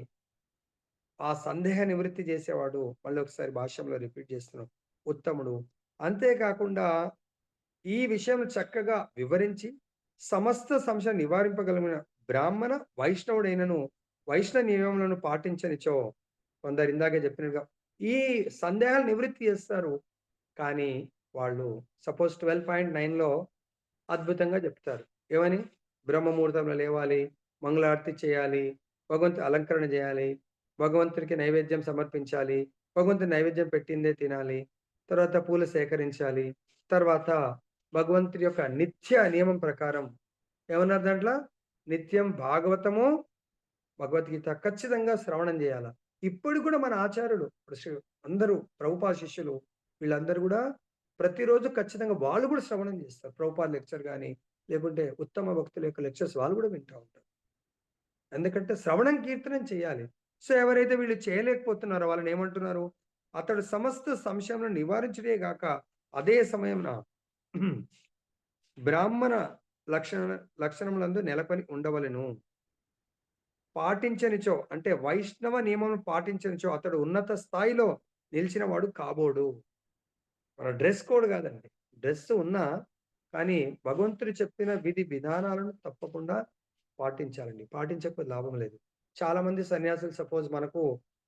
ఆ సందేహ నివృత్తి చేసేవాడు మళ్ళీ ఒకసారి భాష్యంలో రిపీట్ చేస్తున్నాం. ఉత్తముడు. అంతేకాకుండా ఈ విషయం చక్కగా వివరించి సమస్త సంశయం నివారింపగలిగిన బ్రాహ్మణ వైష్ణవుడైనను వైష్ణవ నియమములను పాటించనిచో కొందరు ఇందాకే చెప్పినట్టుగా ఈ సందేహాలు నివృత్తి చేస్తారు. కానీ వాళ్ళు సపోజ్ 12.9లో అద్భుతంగా చెప్తారు. ఏమని? బ్రహ్మముహూర్తంలో లేవాలి, మంగళారతి చేయాలి, భగవంతుని అలంకరణ చేయాలి, భగవంతుడికి నైవేద్యం సమర్పించాలి, భగవంతుని నైవేద్యం పెట్టిందే తినాలి, తర్వాత పూలు సేకరించాలి, తర్వాత భగవంతుడి యొక్క నిత్య నియమం ప్రకారం ఏమన్నారు దాంట్లో? నిత్యం భాగవతము, భగవద్గీత ఖచ్చితంగా శ్రవణం చేయాల. ఇప్పుడు కూడా మన ఆచార్యులు అందరూ ప్రభుపాద శిష్యులు వీళ్ళందరూ కూడా ప్రతిరోజు ఖచ్చితంగా వాళ్ళు కూడా శ్రవణం చేస్తారు. ప్రభుపాద లెక్చర్ గాని, లేకుంటే ఉత్తమ భక్తుల యొక్క లెక్చర్స్ వాళ్ళు కూడా వింటా ఉంటారు. ఎందుకంటే శ్రవణం, కీర్తనం చేయాలి. సో ఎవరైతే వీళ్ళు చేయలేకపోతున్నారో వాళ్ళని ఏమంటున్నారు? అతడు సమస్త సంశయములను నివారించుటే గాక అదే సమయంన బ్రాహ్మణ లక్షణ లక్షణములందు నెలకొని ఉండవలెను. పాటించనిచో అంటే వైష్ణవ నియమం పాటించనిచో అతడు ఉన్నత స్థాయిలో నిలిచిన వాడు కాబోడు. మన డ్రెస్ కోడ్ కాదండి. డ్రెస్ ఉన్నా కానీ భగవంతుడు చెప్పిన విధి విధానాలను తప్పకుండా పాటించాలండి. పాటించకపోతే లాభం లేదు. చాలా మంది సన్యాసులు సపోజ్ మనకు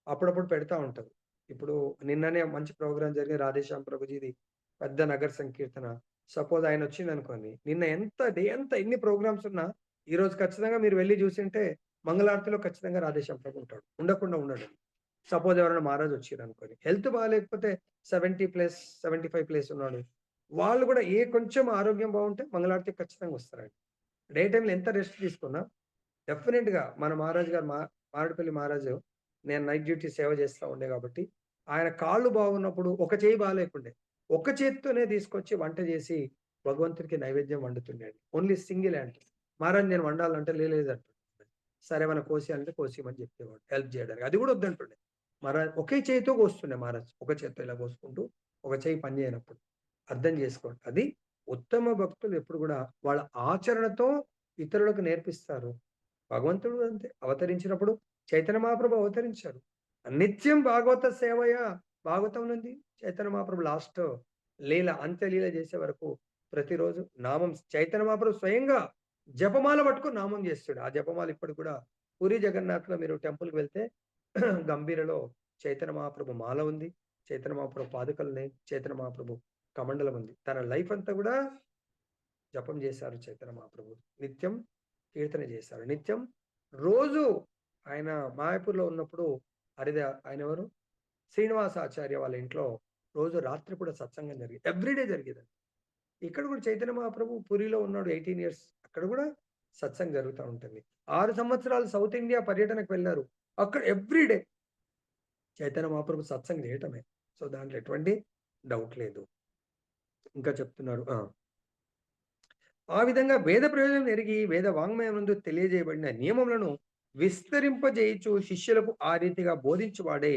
అప్పుడప్పుడు పెడతా ఉంటారు. ఇప్పుడు నిన్ననే మంచి ప్రోగ్రామ్ జరిగింది. రాధేశ్యామ్ ప్రభుజీది పెద్ద నగర సంకీర్తన. సపోజ్ ఆయనొచ్చిందనుకోండి. నిన్న ఎంత ఎన్ని ప్రోగ్రామ్స్ ఉన్నా ఈరోజు ఖచ్చితంగా మీరు వెళ్లి చూసుంటే మంగళారతిలో ఖచ్చితంగా రాధేశ్యామ్ ప్రభు ఉంటాడు. ఉండకుండా ఉండడు. సపోజ్ ఎవరైనా మహారాజ్ వచ్చిర్రనుకోండి. హెల్త్ బాలేకపోతే 70+, 75+ ఉన్నాడు. వాళ్ళు కూడా కొంచెం ఆరోగ్యం బాగుంటే మంగళారతికి ఖచ్చితంగా వస్తారండి. డే టైమ్‌లో ఎంత రెస్ట్ తీసుకున్నా డెఫినిట్‌గా మన మహారాజు గారు మారేడుపల్లి మహారాజు నేను నైట్ డ్యూటీ సేవ చేస్తా ఉండే కాబట్టి, ఆయన కాళ్ళు బాగున్నప్పుడు ఒక చెయ్యి బాలేకుండే. ఒక్క చేత్తోనే తీసుకొచ్చి వంట చేసి భగవంతుడికి నైవేద్యం వండుతుండేండి. Only single hand. మహారాజ్ నేను వండాలంటే లేదంటుండే. సరే ఏమన్నా కోసియాలంటే కోసియమని చెప్పేవాడు హెల్ప్ చేయడానికి. అది కూడా వద్దంటుండే. మహారాజ్ ఒకే చేయితో కోస్తుండే మహారాజ్. ఒక చేత్తో ఇలా కోసుకుంటూ, ఒక చెయ్యి పని చేయనప్పుడు. అర్థం చేసుకోండి. అది ఉత్తమ భక్తులు ఎప్పుడు కూడా వాళ్ళ ఆచరణతో ఇతరులకు నేర్పిస్తారు. భగవంతుడు అంతే. అవతరించినప్పుడు చైతన్య మహాప్రభు అవతరించారు. నిత్యం భాగవత సేవయ భాగవతం నుండి చైతన్య మహాప్రభు లాస్ట్ లీల అంత్య లీల చేసే వరకు ప్రతిరోజు నామం చైతన్య మహాప్రభు స్వయంగా జపమాల పట్టుకొని నామం చేస్తాడు. ఆ జపమాల ఇప్పటికి కూడా పూరి జగన్నాథ్‌లో మీరు టెంపుల్‌కి వెళ్తే గంభీరలో చైతన్య మహాప్రభు మాల ఉంది. చైతన్య మహాప్రభు పాదుకలున్నాయి. చైతన్య మహాప్రభు కమండలం ఉంది. తన లైఫ్ అంతా కూడా జపం చేశారు చైతన్య మహాప్రభు. నిత్యం కీర్తన చేశారు. నిత్యం రోజు ఆయన మాయాపూర్‌లో ఉన్నప్పుడు ఆయన ఎవరు? శ్రీనివాసాచార్య వాళ్ళ ఇంట్లో రోజు రాత్రి కూడా సత్సంగం జరిగేది. ఎవ్రీడే జరిగేదండి. ఇక్కడ కూడా చైతన్య మహాప్రభు పూరిలో ఉన్నాడు 18 ఇయర్స్. అక్కడ కూడా సత్సంగం జరుగుతా ఉంటుంది. 6 సంవత్సరాలు సౌత్ ఇండియా పర్యటనకు వెళ్లారు. అక్కడ ఎవ్రీడే చైతన్య మహాప్రభు సత్సంగం చేయటమే. సో దాంట్లో ఎటువంటి డౌట్ లేదు. ఇంకా చెప్తున్నారు. ఆ విధంగా వేద ప్రయోజనం ఎరిగి వేద వాంగ్మయం నందు తెలియజేయబడిన నియమములను విస్తరింపజేయచ్చు శిష్యులకు ఆ రీతిగా బోధించువాడే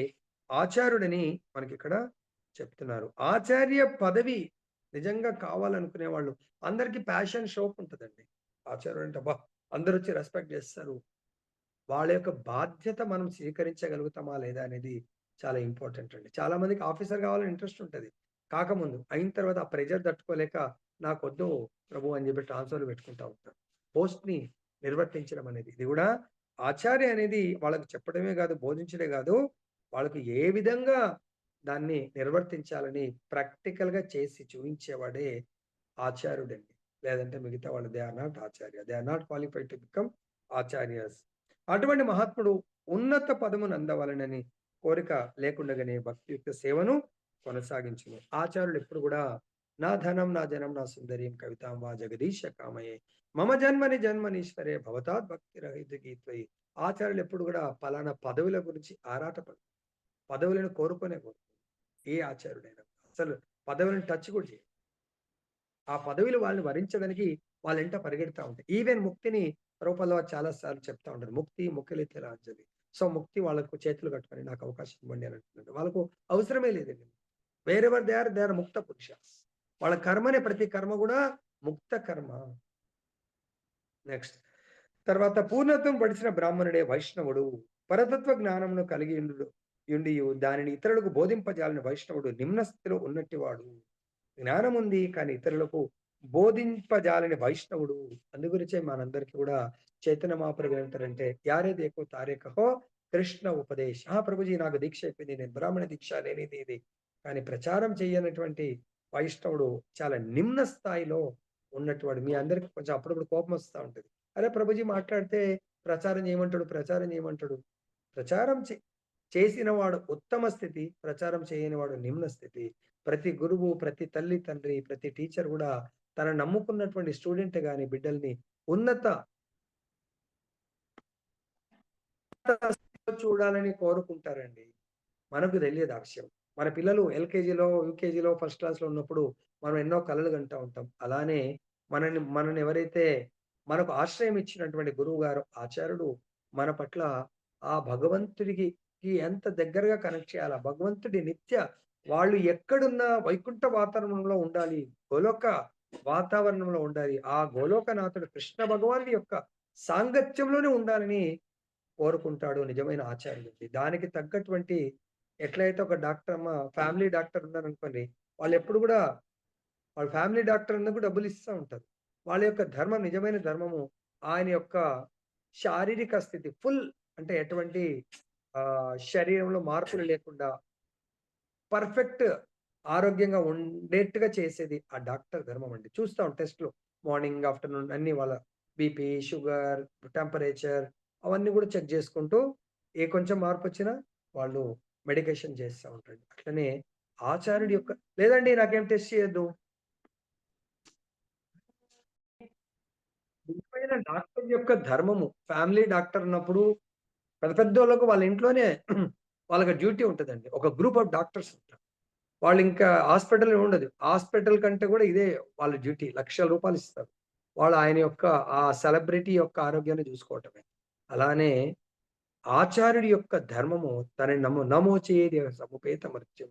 ఆచార్యుడని మనకిక్కడ చెప్తున్నారు. ఆచార్య పదవి నిజంగా కావాలనుకునే వాళ్ళు అందరికీ ప్యాషన్ షోక్ ఉంటదండి. ఆచార్యుడు అంటే అబ్బా! అందరూ వచ్చి రెస్పెక్ట్ చేస్తారు. వాళ్ళ యొక్క బాధ్యత మనం స్వీకరించగలుగుతామా లేదా అనేది చాలా ఇంపార్టెంట్ అండి. చాలా మందికి ఆఫీసర్ కావాలని ఇంట్రెస్ట్ ఉంటది. కాకముందు. అయిన తర్వాత ఆ ప్రెషర్ తట్టుకోలేక నాకొద్దు ప్రభు అని చెప్పి ట్రాన్స్‌ఫర్‌లు పెట్టుకుంటా ఉంటారు. పోస్ట్‌ని నిర్వర్తించడం అనేది. ఇది కూడా ఆచార్య అనేది వాళ్ళకి చెప్పడమే కాదు, బోధించడమే కాదు, వాళ్ళకి ఏ విధంగా దాన్ని నిర్వర్తించాలని ప్రాక్టికల్‌గా చేసి చూయించేవాడే ఆచార్యుడండి. లేదంటే మిగతా వాళ్ళు they are not acharya. They are not qualified to become acharyas. అటువంటి మహాత్ముడు ఉన్నత పదమును అందవలెనని కోరిక లేకుండగానే భక్తియుక్త సేవను కొనసాగించును. ఆచార్యులు ఎప్పుడు కూడా నా ధనం, నా జనం, నా సుందరీం కవితాం వా జగదీశ కామయే మమ జన్మని జన్మనీశ్వరే భవతాత్ భక్తి రహిత గీత్వయి. ఆచార్యులు ఎప్పుడు కూడా పలానా పదవుల గురించి ఆరాటపడరు. పదవులను కోరుకునే కోరు. ఏ ఆచార్యుడైనా అసలు పదవులను టచ్ కూడా చేయరు. ఆ పదవిలు వాళ్ళని వరించడానికి వాళ్ళెంట పరిగెడతా ఉంటాయి. ఈవెన్ ముక్తిని రూపంలో చాలా సార్లు చెప్తా ఉంటారు. ముక్తి ముక్కిలితే రాజ్యది. సో, ముక్తి వాళ్ళకు చేతులు కట్టుకొని నాకు అవకాశం ఇవ్వండి అని అంటున్నారు. వాళ్ళకు అవసరమే లేదండి. వేరెవర్ దే ఆర్ ముక్త పురుషాస్. వాళ్ళ కర్మనే ప్రతి కర్మ కూడా ముక్త కర్మ. నెక్స్ట్ తర్వాత పూర్ణత్వం పడిచిన బ్రాహ్మణుడే వైష్ణవుడు. పరతత్వ జ్ఞానమును కలిగి యుండియు దానిని ఇతరులకు బోధింపజాలని వైష్ణవుడు నిమ్న స్థితిలో ఉన్నట్టివాడు. జ్ఞానం ఉంది కానీ ఇతరులకు బోధింపజాలని వైష్ణవుడు. అందు గురించే మనందరికీ కూడా చైతన్య మహాప్రభు ఏమంటారంటే యారే దేకో తారే కహో కృష్ణ ఉపదేశ్. ప్రభుజీ నాకు దీక్ష అయిపోయింది. నేను బ్రాహ్మణ దీక్ష నేనేది ఇది. కానీ ప్రచారం చేయనటువంటి వైష్ణవుడు చాలా నిమ్న స్థాయిలో ఉన్నటువంటి మీ అందరికి కొంచెం అప్పుడప్పుడు కోపం వస్తా ఉంటది. అరే ప్రభుజీ మాట్లాడితే ప్రచారం చేయమంటాడు, ప్రచారం చేయమంటాడు. ప్రచారం చేసిన వాడు ఉత్తమ స్థితి, ప్రచారం చేయని వాడు నిమ్న స్థితి. ప్రతి గురువు, ప్రతి తల్లి, తండ్రి, ప్రతి టీచర్ కూడా తన నమ్ముకున్నటువంటి స్టూడెంట్ గాని బిడ్డల్ని ఉన్నత స్థితిలో చూడాలని కోరుకుంటారండి. మనకు తెలియదు ఆ విషయం. మన పిల్లలు ఎల్‌కేజీలో, యూకేజీలో, ఫస్ట్ క్లాస్‌లో ఉన్నప్పుడు మనం ఎన్నో కలలు కంటా ఉంటాం. అలానే మనల్ని ఎవరైతే మనకు ఆశ్రయం ఇచ్చినటువంటి గురువుగారు, ఆచార్యుడు మన పట్ల ఆ భగవంతుడికి ఎంత దగ్గరగా కనెక్ట్ చేయాలా? భగవంతుడి వాళ్ళు ఎక్కడున్నా వైకుంఠ వాతావరణంలో ఉండాలి. గోలోక వాతావరణంలో ఉండాలి. ఆ గోలోకనాథుడు కృష్ణ భగవానుడి యొక్క సాంగత్యంలోనే ఉండాలని కోరుకుంటాడు నిజమైన ఆచార్యుడు. దానికి తగ్గటువంటి ఎట్లయితే ఒక డాక్టర్ ఫ్యామిలీ డాక్టర్ ఉన్నారనుకోండి. వాళ్ళు ఎప్పుడు కూడా వాళ్ళ ఫ్యామిలీ డాక్టర్ అన్నకు డబ్బులు ఇస్తా ఉంటారు. వాళ్ళ యొక్క ధర్మం, నిజమైన ధర్మము ఆయన యొక్క శారీరక స్థితి ఫుల్, అంటే ఎటువంటి శరీరంలో మార్పులు లేకుండా పర్ఫెక్ట్ ఆరోగ్యంగా ఉండేట్టుగా చేసేది ఆ డాక్టర్ ధర్మం అండి. చూస్తాం టెస్ట్‌లు మార్నింగ్, ఆఫ్టర్‌నూన్ అన్నీ వాళ్ళ బీపీ, షుగర్, టెంపరేచర్ అవన్నీ కూడా చెక్ చేసుకుంటూ ఏ కొంచెం మార్పొచ్చినా వాళ్ళు మెడికేషన్ చేస్తా ఉంటారు. అట్లనే ఆచార్యుడి యొక్క లేదండి నాకేం టెస్ట్ చేయొద్దు. నిజమైన డాక్టర్ యొక్క ధర్మము, ఫ్యామిలీ డాక్టర్ అన్నప్పుడు పెద్ద పెద్దోళ్ళకు వాళ్ళ ఇంట్లోనే వాళ్ళకి డ్యూటీ ఉంటదండి. ఒక గ్రూప్ ఆఫ్ డాక్టర్స్ ఉంటారు. వాళ్ళింకా హాస్పిటల్ ఉండదు. హాస్పిటల్ కంటే కూడా ఇదే వాళ్ళ డ్యూటీ. లక్షల రూపాయలు ఇస్తారు. వాళ్ళు ఆయన యొక్క ఆ సెలబ్రిటీ యొక్క ఆరోగ్యాన్ని చూసుకోవటమే. అలానే ఆచార్యుడి యొక్క ధర్మము తనని నమోచేది సముపేత మర్త్యం.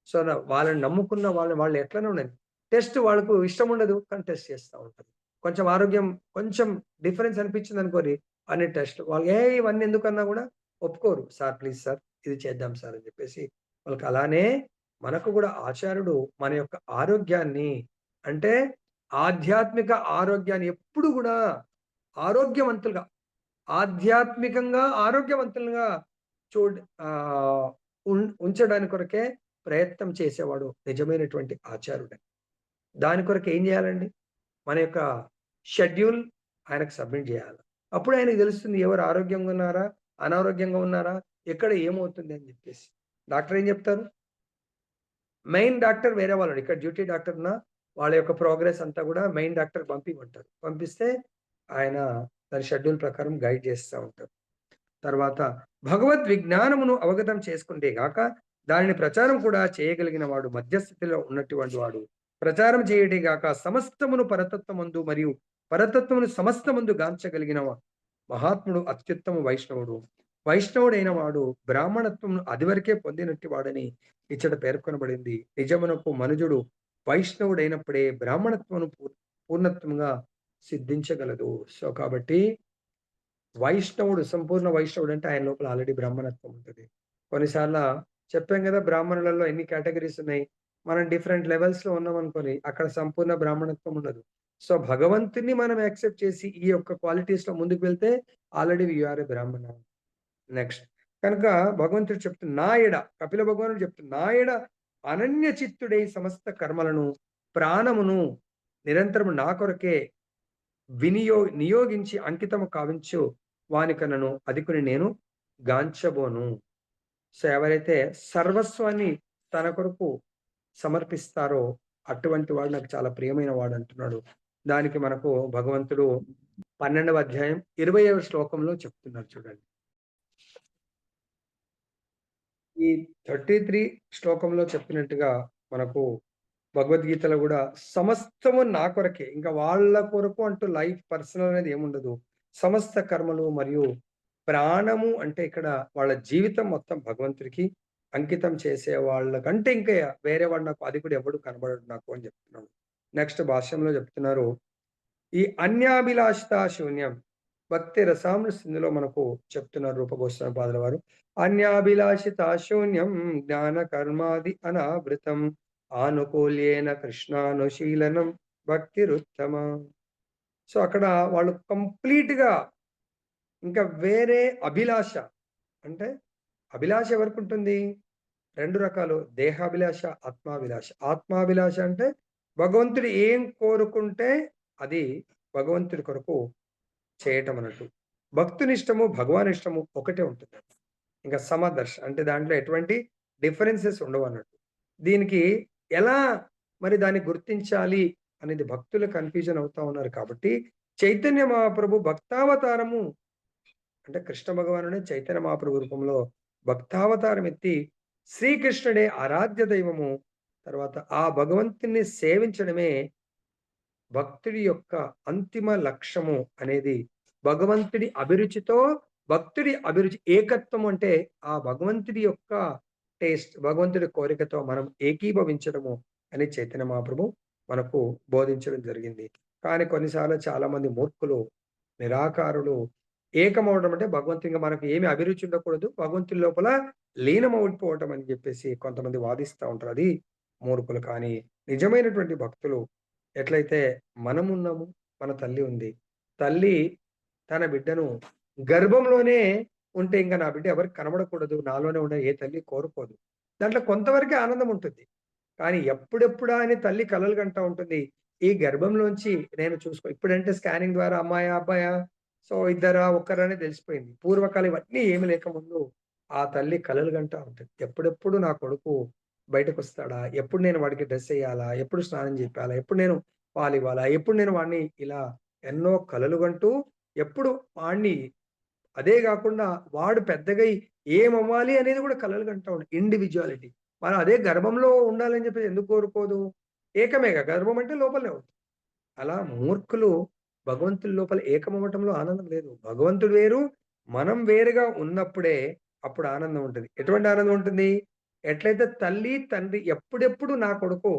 సో, వాళ్ళని నమ్ముకున్న వాళ్ళు ఎట్లనే ఉండండి. టెస్ట్ వాళ్ళకు ఇష్టం ఉండదు. కానీ టెస్ట్ చేస్తా ఉంటారు. కొంచెం ఆరోగ్యం కొంచెం డిఫరెన్స్ అనిపించిందనుకోండి అన్ని టెస్ట్ వాళ్ళు ఇవన్నీ ఎందుకన్నా గూడా ఒప్పుకోరు. సార్ ప్లీజ్ సార్ ఇది చేద్దాం సార్ అని చెప్పేసి వాళ్ళకి అలానే మనకు గూడా ఆచార్యుడు మన యొక్క ఆరోగ్యాన్ని అంటే ఆధ్యాత్మిక ఆరోగ్యాన్ని ఎప్పుడు గూడా ఆరోగ్యవంతులుగా ఆధ్యాత్మికంగా ఆరోగ్యవంతులుగా చూడ్ ఆహ్, ఉంచడానికి కొరకే ప్రయత్నం చేసేవాడు నిజమైనటువంటి ఆచార్యుడే. దాని కొరకు ఏం జేయాలండి? మన యొక్క షెడ్యూల్ ఆయనకు సబ్మిట్ జేయాలి. అప్పుడు ఆయనకు తెలుస్తుంది ఎవరు ఆరోగ్యంగా ఉన్నారా? అనారోగ్యంగా ఉన్నారా? ఎక్కడ ఏమవుతుంది అని జెప్పేసి. డాక్టర్ ఏం జెప్తారు? మెయిన్ డాక్టర్ వేరే వాళ్ళుండి. ఇక్కడ డ్యూటీ డాక్టర్‌న వాళ్ళ యొక్క ప్రోగ్రెస్ అంతా గూడా మెయిన్ డాక్టర్‌కి పంపియమంటారు. పంపిస్తే ఆయన దాని షెడ్యూల్ ప్రకారం గైడ్ జేస్తా ఉంటారు. తర్వాత భగవద్ విజ్ఞానమును అవగతం చేసుకుంటే గాక దానిని ప్రచారం కూడా చేయగలిగిన వాడు మధ్యస్థితిలో ఉన్నటువంటి వాడు. ప్రచారం చేయటే గాక సమస్తమును పరతత్వమందు మరియు పరతత్వమును సమస్తమందు గాంచగలిగిన మహాత్ముడు అత్యుత్తమ వైష్ణవుడు. వైష్ణవుడైన వాడు బ్రాహ్మణత్వమును అదివరకే పొందినట్టి వాడని ఇచ్చట పేర్కొనబడింది. నిజమునకు మనుజుడు వైష్ణవుడైనప్పుడే బ్రాహ్మణత్వమును పూర్ణత్వంగా సిద్ధించగలదు. సో, కాబట్టి వైష్ణవుడు, సంపూర్ణ వైష్ణవుడు అంటే ఆయన లోపల ఆల్రెడీ బ్రాహ్మణత్వం ఉంటది. కొన్నిసార్ల చెప్పాం గదా! బ్రాహ్మణులలో ఎన్ని కేటగరీస్ ఉన్నాయి. మనం డిఫరెంట్ లెవెల్స్‌లో ఉన్నామనుకోని అక్కడ సంపూర్ణ బ్రాహ్మణత్వం ఉండదు. సో, భగవంతుడిని మనం యాక్సెప్ట్ చేసి ఈ యొక్క క్వాలిటీస్‌లో ముందుకు వెళ్తే ఆల్రెడీ యూ ఆర్ ఎ బ్రాహ్మణ. నెక్స్ట్ కనుక భగవంతుడు నా ఎడ కపిల భగవానుడు నా ఎడ అనన్య చిత్తుడై సమస్త కర్మలను, ప్రాణమును నిరంతరము నా కొరకే నియోగించి అంకితము కావించు వానికనను అధికుని నేను గాంచబోను. సో, ఎవరైతే సర్వస్వాన్ని తన కొరకు సమర్పిస్తారో అటువంటి వాడు నాకు చాలా ప్రియమైన వాడు అంటున్నాడు. దానికి మనకు భగవంతుడు 12వ అధ్యాయం 20వ శ్లోకంలో చెప్తున్నారు చూడండి. ఈ 33 శ్లోకంలో చెప్పినట్టుగా మనకు భగవద్గీతలో గూడా సమస్తము నా కొరకే. ఇంకా వాళ్ళ కొరకు అంటూ లైఫ్ పర్సనల్ అనేది ఏముండదు. సమస్త కర్మలు మరియు ప్రాణము అంటే ఇక్కడ వాళ్ళ జీవితం మొత్తం భగవంతుడికి అంకితం చేసే వాళ్ళకంటే ఇంకా వేరే వాడు నాకు అధికుడు ఎవడు కనబడడు నాకు అని చెప్తున్నాడు. నెక్స్ట్ భాష్యంలో చెప్తున్నారు. ఈ అన్యాభిలాషిత శూన్యం భక్తి రసామృత సింధులో మనకు చెప్తున్నారు రూపగోస్వామి పాదుల వారు. అన్యాభిలాషిత శూన్యం జ్ఞాన కర్మాది అనావృతం ఆనుకూల్యేన కృష్ణానుశీలనం భక్తిరుత్తమ. సో, అక్కడ వాళ్ళు కంప్లీట్‌గా ఇంకా వేరే అభిలాష అంటే అభిలాష ఎవరికుంటుంది? 2 రకాలు. దేహాభిలాష, ఆత్మాభిలాష. ఆత్మాభిలాష అంటే భగవంతుడు ఏం కోరుకుంటే అది భగవంతుడి కొరకు చేయటం అన్నట్టు. భక్తునిష్టము, భగవానిష్టము ఒకటే ఉంటుంది. ఇంకా సమదర్శ అంటే దాంట్లో ఎటువంటి డిఫరెన్సెస్ ఉండవన్నట్టు. దీనికి ఎలా మరి దాన్ని గుర్తించాలి అనేది భక్తులు కన్‌ఫ్యూజన్ అవుతా ఉన్నారు కాబట్టి, చైతన్య మహాప్రభు భక్తావతారము అంటే కృష్ణ భగవానుడే చైతన్య మహాప్రభు రూపంలో భక్తావతారం ఎత్తి శ్రీకృష్ణుడే ఆరాధ్య దైవము. తర్వాత ఆ భగవంతుడిని సేవించడమే భక్తుడి యొక్క అంతిమ లక్ష్యము అనేది భగవంతుడి అభిరుచితో భక్తుడి అభిరుచి ఏకత్వం అంటే ఆ భగవంతుడి యొక్క టేస్ట్, భగవంతుడి కోరికతో మనం ఏకీభవించడము అని చైతన్య మహాప్రభు మనకు బోధించడం జరిగింది. కానీ కొన్నిసార్లు చాలామంది మూర్ఖులు, నిరాకారులు ఏకమవ్వడం అంటే భగవంతునిగా మనకు ఏమి అభిరుచి ఉండకూడదు. భగవంతుని లోపల లీనమైపోవటం అని చెప్పేసి కొంతమంది వాదిస్తా ఉంటారు. అది మూర్ఖులు కానీ నిజమైనటువంటి భక్తులు ఎట్లయితే మనమున్నాము, మన తల్లి ఉంది. తల్లి తన బిడ్డను గర్భంలోనే ఉంటే ఇంక నా బిడ్డ ఎవరికి కనబడకూడదు, నాలోనే ఉండే ఏ తల్లి కోరుకోదు. దాంట్లో కొంతవరకే ఆనందం ఉంటుంది. కానీ ఎప్పుడెప్పుడా అని తల్లి కలలు కంటా ఉంటుంది. ఈ గర్భంలోంచి నేను ఇప్పుడంటే స్కానింగ్ ద్వారా అమ్మాయా? అబ్బాయా? సో ఇద్దరా? ఒక్కరా? అని తెలిసిపోయింది. పూర్వకాలం ఇవన్నీ ఏమి లేకముందు ఆ తల్లి కలలు కంటా ఉంటది. ఎప్పుడెప్పుడు నా కొడుకు బయటకొస్తాడా? ఎప్పుడు నేను వాడికి డ్రెస్ ఎయ్యాలా? ఎప్పుడు స్నానం జేపియాలా? ఎప్పుడు నేను పాలివ్వాలా? ఎప్పుడు నేను వాడిని ఇలా ఎన్నో కలలు కంటూ ఎప్పుడు వాడిని అదే గాకుండా వాడు పెద్దగై ఏమవ్వాలి అనేది గూడా కలలు కంటా ఉండు. ఇండివిడ్యుయాలిటీ. మనం అదే గర్భంలో ఉండాలని చెప్పేసి ఎందుకు కోరుకోదు? ఏకమేగా గర్భం అంటే లోపలనే ఉంటుంది. అలా మూర్ఖులు భగవంతుడి లోపల ఏకమవ్వటంలో ఆనందం లేదు. భగవంతుడు వేరు, మనం వేరుగా ఉన్నప్పుడే అప్పుడు ఆనందం ఉంటది. ఎటువంటి ఆనందం ఉంటుంది? ఎట్లయితే తల్లి, తండ్రి ఎప్పుడెప్పుడు నా కొడుకు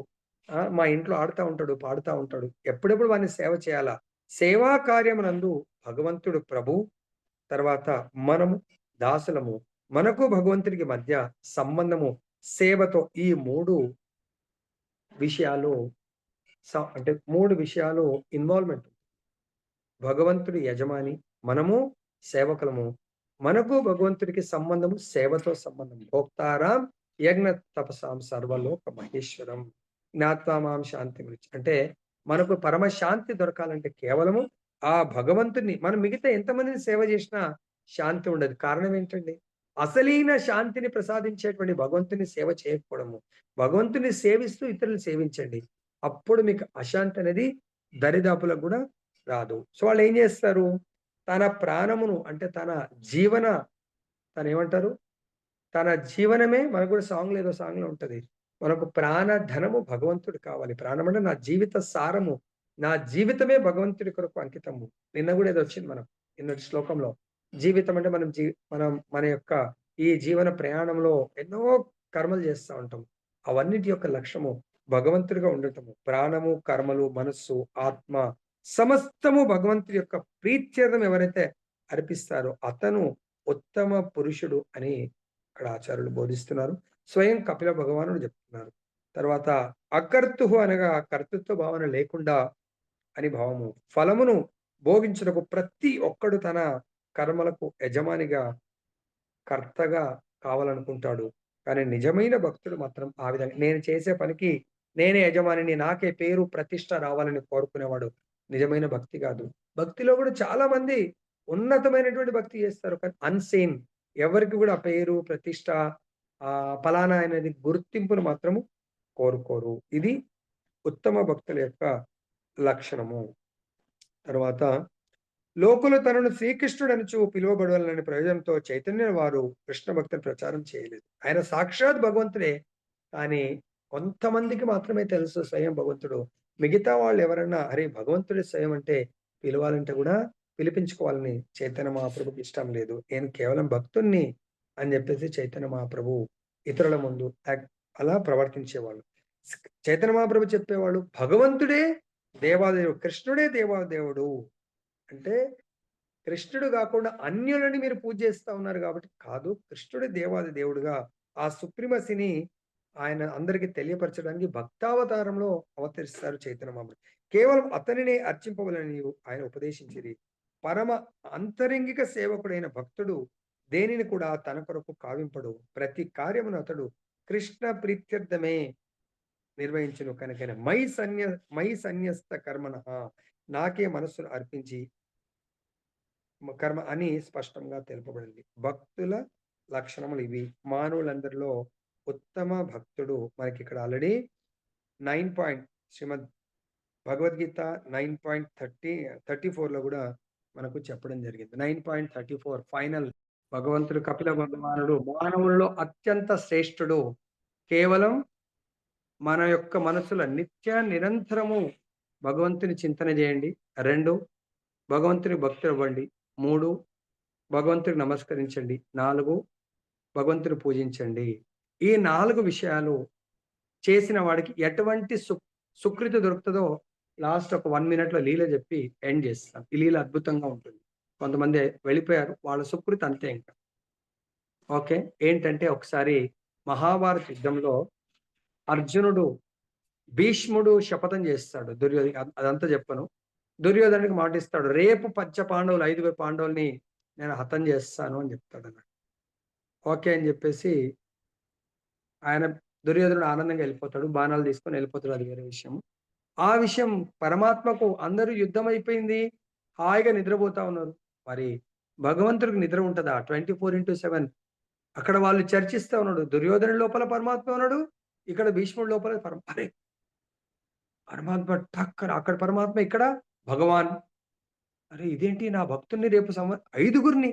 మా ఇంట్లో ఆడుతా ఉంటాడు, పాడుతా ఉంటాడు. ఎప్పుడెప్పుడు వాడిని సేవ చేయాలా? సేవా కార్యమునందు భగవంతుడు ప్రభు, తర్వాత మనము దాసులము. మనకు భగవంతుడికి మధ్య సంబంధము సేవతో ఈ 3 విషయాలు అంటే 3 విషయాలు ఇన్వాల్వ్‌మెంట్. భగవంతుడి యజమాని, మనము సేవకులము. మనకు భగవంతుడికి సంబంధము సేవతో సంబంధం. భోక్తారాం యజ్ఞ తపసాం సర్వలోక మహేశ్వరం. జ్ఞాత్వా మాం శాంతిమృచ్. అంటే మనకు పరమ శాంతి దొరకాలంటే కేవలము ఆ భగవంతుడిని మనం మిగతా ఎంతమందిని సేవ చేసినా శాంతి ఉండదు. కారణం ఏంటండి? అసలైన శాంతిని ప్రసాదించేటువంటి భగవంతుని సేవ చేయకపోవడము. భగవంతుని సేవిస్తూ ఇతరులను సేవించండి. అప్పుడు మీకు అశాంతి అనేది దరిదాపులకు గూడా రాదు. సో వాళ్ళేం జేస్తారు? తన ప్రాణమును అంటే తనేమంటారు? తన జీవనమే మనకు కూడా సాంగ్‌లో ఏదో సాంగ్‌లో ఉంటది. మనకు ప్రాణధనము భగవంతుడు కావాలి. ప్రాణం అంటే నా జీవిత సారము. నా జీవితమే భగవంతుడి కొరకు అంకితము. నిన్న గూడా ఏదో వచ్చింది మనకు. నిన్నటి శ్లోకంలో. జీవితం అంటే మనం మన యొక్క ఈ జీవన ప్రయాణంలో ఎన్నో కర్మలు చేస్తా ఉంటాం. అవన్నిటి యొక్క లక్ష్యము భగవంతుడిగా ఉండటము. ప్రాణము, కర్మలు, మనస్సు, ఆత్మ సమస్తము భగవంతుడి యొక్క ప్రీత్యర్థం ఎవరైతే అర్పిస్తారో అతను ఉత్తమ పురుషుడు అని అక్కడ ఆచార్యులు బోధిస్తున్నారు. స్వయం కపిల భగవానుడు చెప్తున్నారు. తర్వాత అకర్తుహు అనగా కర్తృత్వ భావన లేకుండా అని భావము. ఫలమును భోగించుటకు ప్రతి ఒక్కడు తన కర్మలకు యజమానిగా, కర్తగా కావాలనుకుంటాడు. కానీ నిజమైన భక్తుడు మాత్రం ఆ విధంగా నేను చేసే పనికి నేనే యజమానిని, నాకే పేరు, ప్రతిష్ట రావాలని కోరుకునేవాడు నిజమైన భక్తి కాదు. భక్తిలో కూడా చాలా మంది ఉన్నతమైనటువంటి భక్తి చేస్తారు. కానీ అన్‌సీన్ ఎవరికి కూడా ఆ పేరు, ప్రతిష్ట పలానా అనేది గుర్తింపును మాత్రము కోరుకోరు. ఇది ఉత్తమ భక్తుల యొక్క లక్షణము. తర్వాత లోకులు తనను శ్రీకృష్ణుడనుచు పిలువబడవలనని ప్రయోజనంతో చైతన్య వారు కృష్ణ భక్తిని ప్రచారం చేయలేదు. ఆయన సాక్షాత్ భగవంతుడే. కానీ కొంతమందికి మాత్రమే తెలుసు స్వయం భగవంతుడు. మిగతా వాళ్ళు ఎవరన్నా అరే! భగవంతుడే స్వయం అంటే పిలవాలంటే కూడా పిలిపించుకోవాలని చైతన్య మహాప్రభుకి ఇష్టం లేదు. నేను కేవలం భక్తుడిని అని చెప్పేసి చైతన్య మహాప్రభు ఇతరుల ముందు అలా ప్రవర్తించేవాళ్ళు. చైతన్య మహాప్రభు చెప్పేవాళ్ళు భగవంతుడే దేవాదేవుడు, కృష్ణుడే దేవాదేవుడు. అంటే కృష్ణుడు గాకుండా అన్యులని మీరు పూజ చేస్తా ఉన్నారు గాబట్టి కాదు. కృష్ణుడే దేవాది దేవుడుగా ఆ సుప్రీమసీని ఆయన అందరికి తెలియపరచడానికి భక్తావతారంలో అవతరిస్తారు చైతన్య మహాప్రభు. కేవలం అతనినే అర్చింపవలెనని ఆయన ఉపదేశించిరి. పరమ అంతరంగిక సేవకుడైన భక్తుడు దేనిని కూడా తన కొరకు కావింపడు. ప్రతి కార్యమును అతడు కృష్ణ ప్రీత్యర్థమే నిర్వహించును కనుకనే మై సన్యస్త కర్మణః నాకే మనస్సును అర్పించి కర్మ అని స్పష్టంగా తెలుపబడింది. భక్తుల లక్షణములు ఇవి. మానవులందరిలో ఉత్తమ భక్తుడు మనకిక్కడ ఆల్రెడీ 9 శ్రీమద్ భగవద్గీత 9.34లో గూడా మనకు చెప్పడం జరిగింది. 9.34 ఫైనల్ భగవంతుడు కపిల భగవానుడు మానవుల్లో అత్యంత శ్రేష్ఠుడు. కేవలం మన యొక్క మనసులో నిరంతరము భగవంతుని చింతన చేయండి. 2 భగవంతుని భక్తులవ్వండి. 3 భగవంతుడికి నమస్కరించండి. 4 భగవంతుని పూజించండి. ఈ 4 విషయాలు చేసిన వాడికి ఎటువంటి సుకృతి దొరుకుతదో లాస్ట్ ఒక 1 మినిట్‌లో లీల చెప్పి ఎండ్ చేస్తాను. ఈ లీల అద్భుతంగా ఉంటుంది. కొంతమంది వెళ్ళిపోయారు. వాళ్ళ సుకృతి అంతే ఇంకా. ఓకే. ఏంటంటే ఒకసారి మహాభారత యుద్ధంలో అర్జునుడు, భీష్ముడు శపథం చేస్తాడు. అదంతా చెప్పను. దుర్యోధనుడికి మాటిస్తాడు. రేపు పంచ పాండవులు 5 పాండవుల్ని నేను హతం చేస్తాను అని చెప్తాడన్నమాట. ఓకే అని చెప్పేసి ఆయన దుర్యోధనుడు ఆనందంగా వెళ్ళిపోతాడు. బాణాలు తీసుకొని వెళ్ళిపోతాడు. అది వేరే విషయం. ఆ విషయం పరమాత్మకు అందరూ యుద్ధం అయిపోయింది. హాయిగా నిద్రపోతా ఉన్నారు. మరి భగవంతుడికి నిద్ర ఉంటదా? 24/7 అక్కడ వాళ్ళు చర్చిస్తా ఉన్నాడు. దుర్యోధనుడి లోపల పరమాత్మ ఉన్నాడు. ఇక్కడ భీష్ముడి లోపల అరే! పరమాత్మ టక్కన అక్కడ పరమాత్మ, ఇక్కడ భగవాన్. అరే! ఇదేంటి నా భక్తుడిని రేపు ఐదుగురిని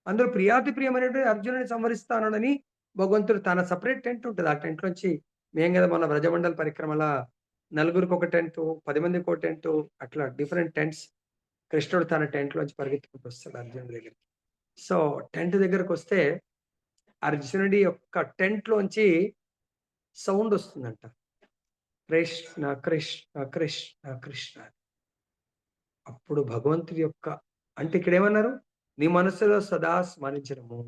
అందులో ప్రియాతి ప్రియమైనటువంటి అర్జునుడిని సంహరిస్తానని భగవంతుడు తన సెపరేట్ టెంట్ ఉంటది. ఆ టెంట్‌లోంచి మేము గదా మొన్న బ్రజమండల పరిక్రమల నలుగురికొక టెంటు, 10 మందికో టెంటు అట్లా డిఫరెంట్ టెంట్స్. కృష్ణుడు తన టెంట్‌లోంచి పరిగెత్తుకుంటూ వస్తాడు అర్జునుడి దగ్గరికి. సో, టెంట్ దగ్గరకొస్తే అర్జునుడి యొక్క టెంట్‌లోంచి సౌండ్ వస్తుందంట. కృష్ణ కృష్ణ కృష్ణ కృష్ణ. అప్పుడు భగవంతుడి యొక్క అంటే ఇక్కడేమన్నారు? నీ మనస్సులో సదా స్మరించడము.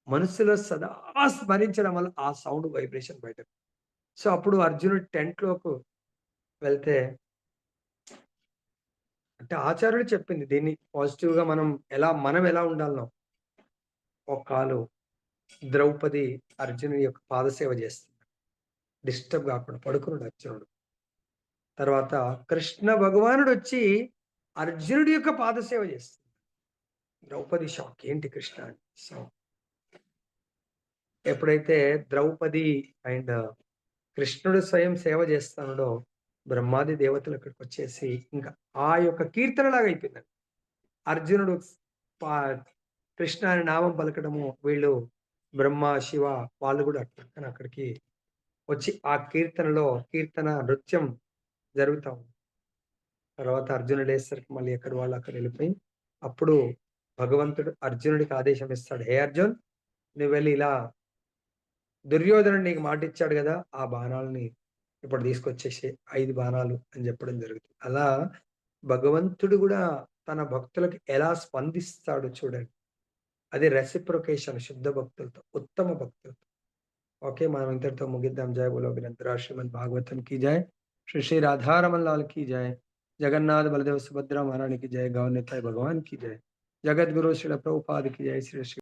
మనస్సులో సదా స్మరించడం వల్ల ఆ సౌండ్ వైబ్రేషన్ బయటకు. సో, అప్పుడు అర్జునుడు టెంట్‌లోకి వెళ్తే అంటే ఆచార్యులు చెప్పింది దీన్ని పాజిటివ్‌గా మనం ఎలా ఉండాలనో. ఒక కాలు ద్రౌపది అర్జునుడి యొక్క పాదసేవ చేస్తుంది. డిస్టర్బ్ గాకుండా పడుకున్నాడు అర్జునుడు. తర్వాత కృష్ణ భగవానుడొచ్చి అర్జునుడి యొక్క పాదసేవ చేస్తుంది. ద్రౌపది షాక్. ఏంటి కృష్ణ అని. సో, ఎప్పుడైతే ద్రౌపది అండ్ కృష్ణుడు స్వయం సేవ చేస్తున్నాడో, బ్రహ్మాది దేవతలు అక్కడికొచ్చేసి ఇంకా ఆ యొక్క కీర్తనలాగా అయిపోయిందండి. అర్జునుడు పా కృష్ణ అని నామం పలకడము, వీళ్ళు బ్రహ్మ, శివ వాళ్ళు గూడా టక్కన అక్కడికి వచ్చి ఆ కీర్తన నృత్యం జరుగుతా ఉంది. తర్వాత అర్జునుడు లేసేసరికి మళ్ళీ ఎక్కడి వాళ్ళు అక్కడ వెళ్ళిపోయి, అప్పుడు భగవంతుడు అర్జునుడికి ఆదేశం ఇస్తాడు. "హే అర్జున్! నువ్వెళ్ళి ఇలా దుర్యోధనుడు నీకు మాటిచ్చాడు గదా! ఆ బాణాలని ఇప్పుడు తీసుకొచ్చేసేయి 5 బాణాలు" అని చెప్పడం జరుగుతుంది. అలా భగవంతుడు గూడా తన భక్తులకు ఎలా స్పందిస్తాడో చూడండి. అది రెసిప్రొకేషన్ శుద్ధ భక్తులతో, ఉత్తమ భక్తులతో. ఓకే. మనం ఇంతటితో ముగిద్దాం. జై బోలో గ్రంథరాజ్ శ్రీమద్ భాగవతం की जय। श्री श्री राधा रमन लाल की जय। जगन्नाथ बलदेव सुभद्रा महारानी की जय। गौर निताई भगवान की जय। जगत गुरु श्रील प्रभुपाद की जय। श्री श्री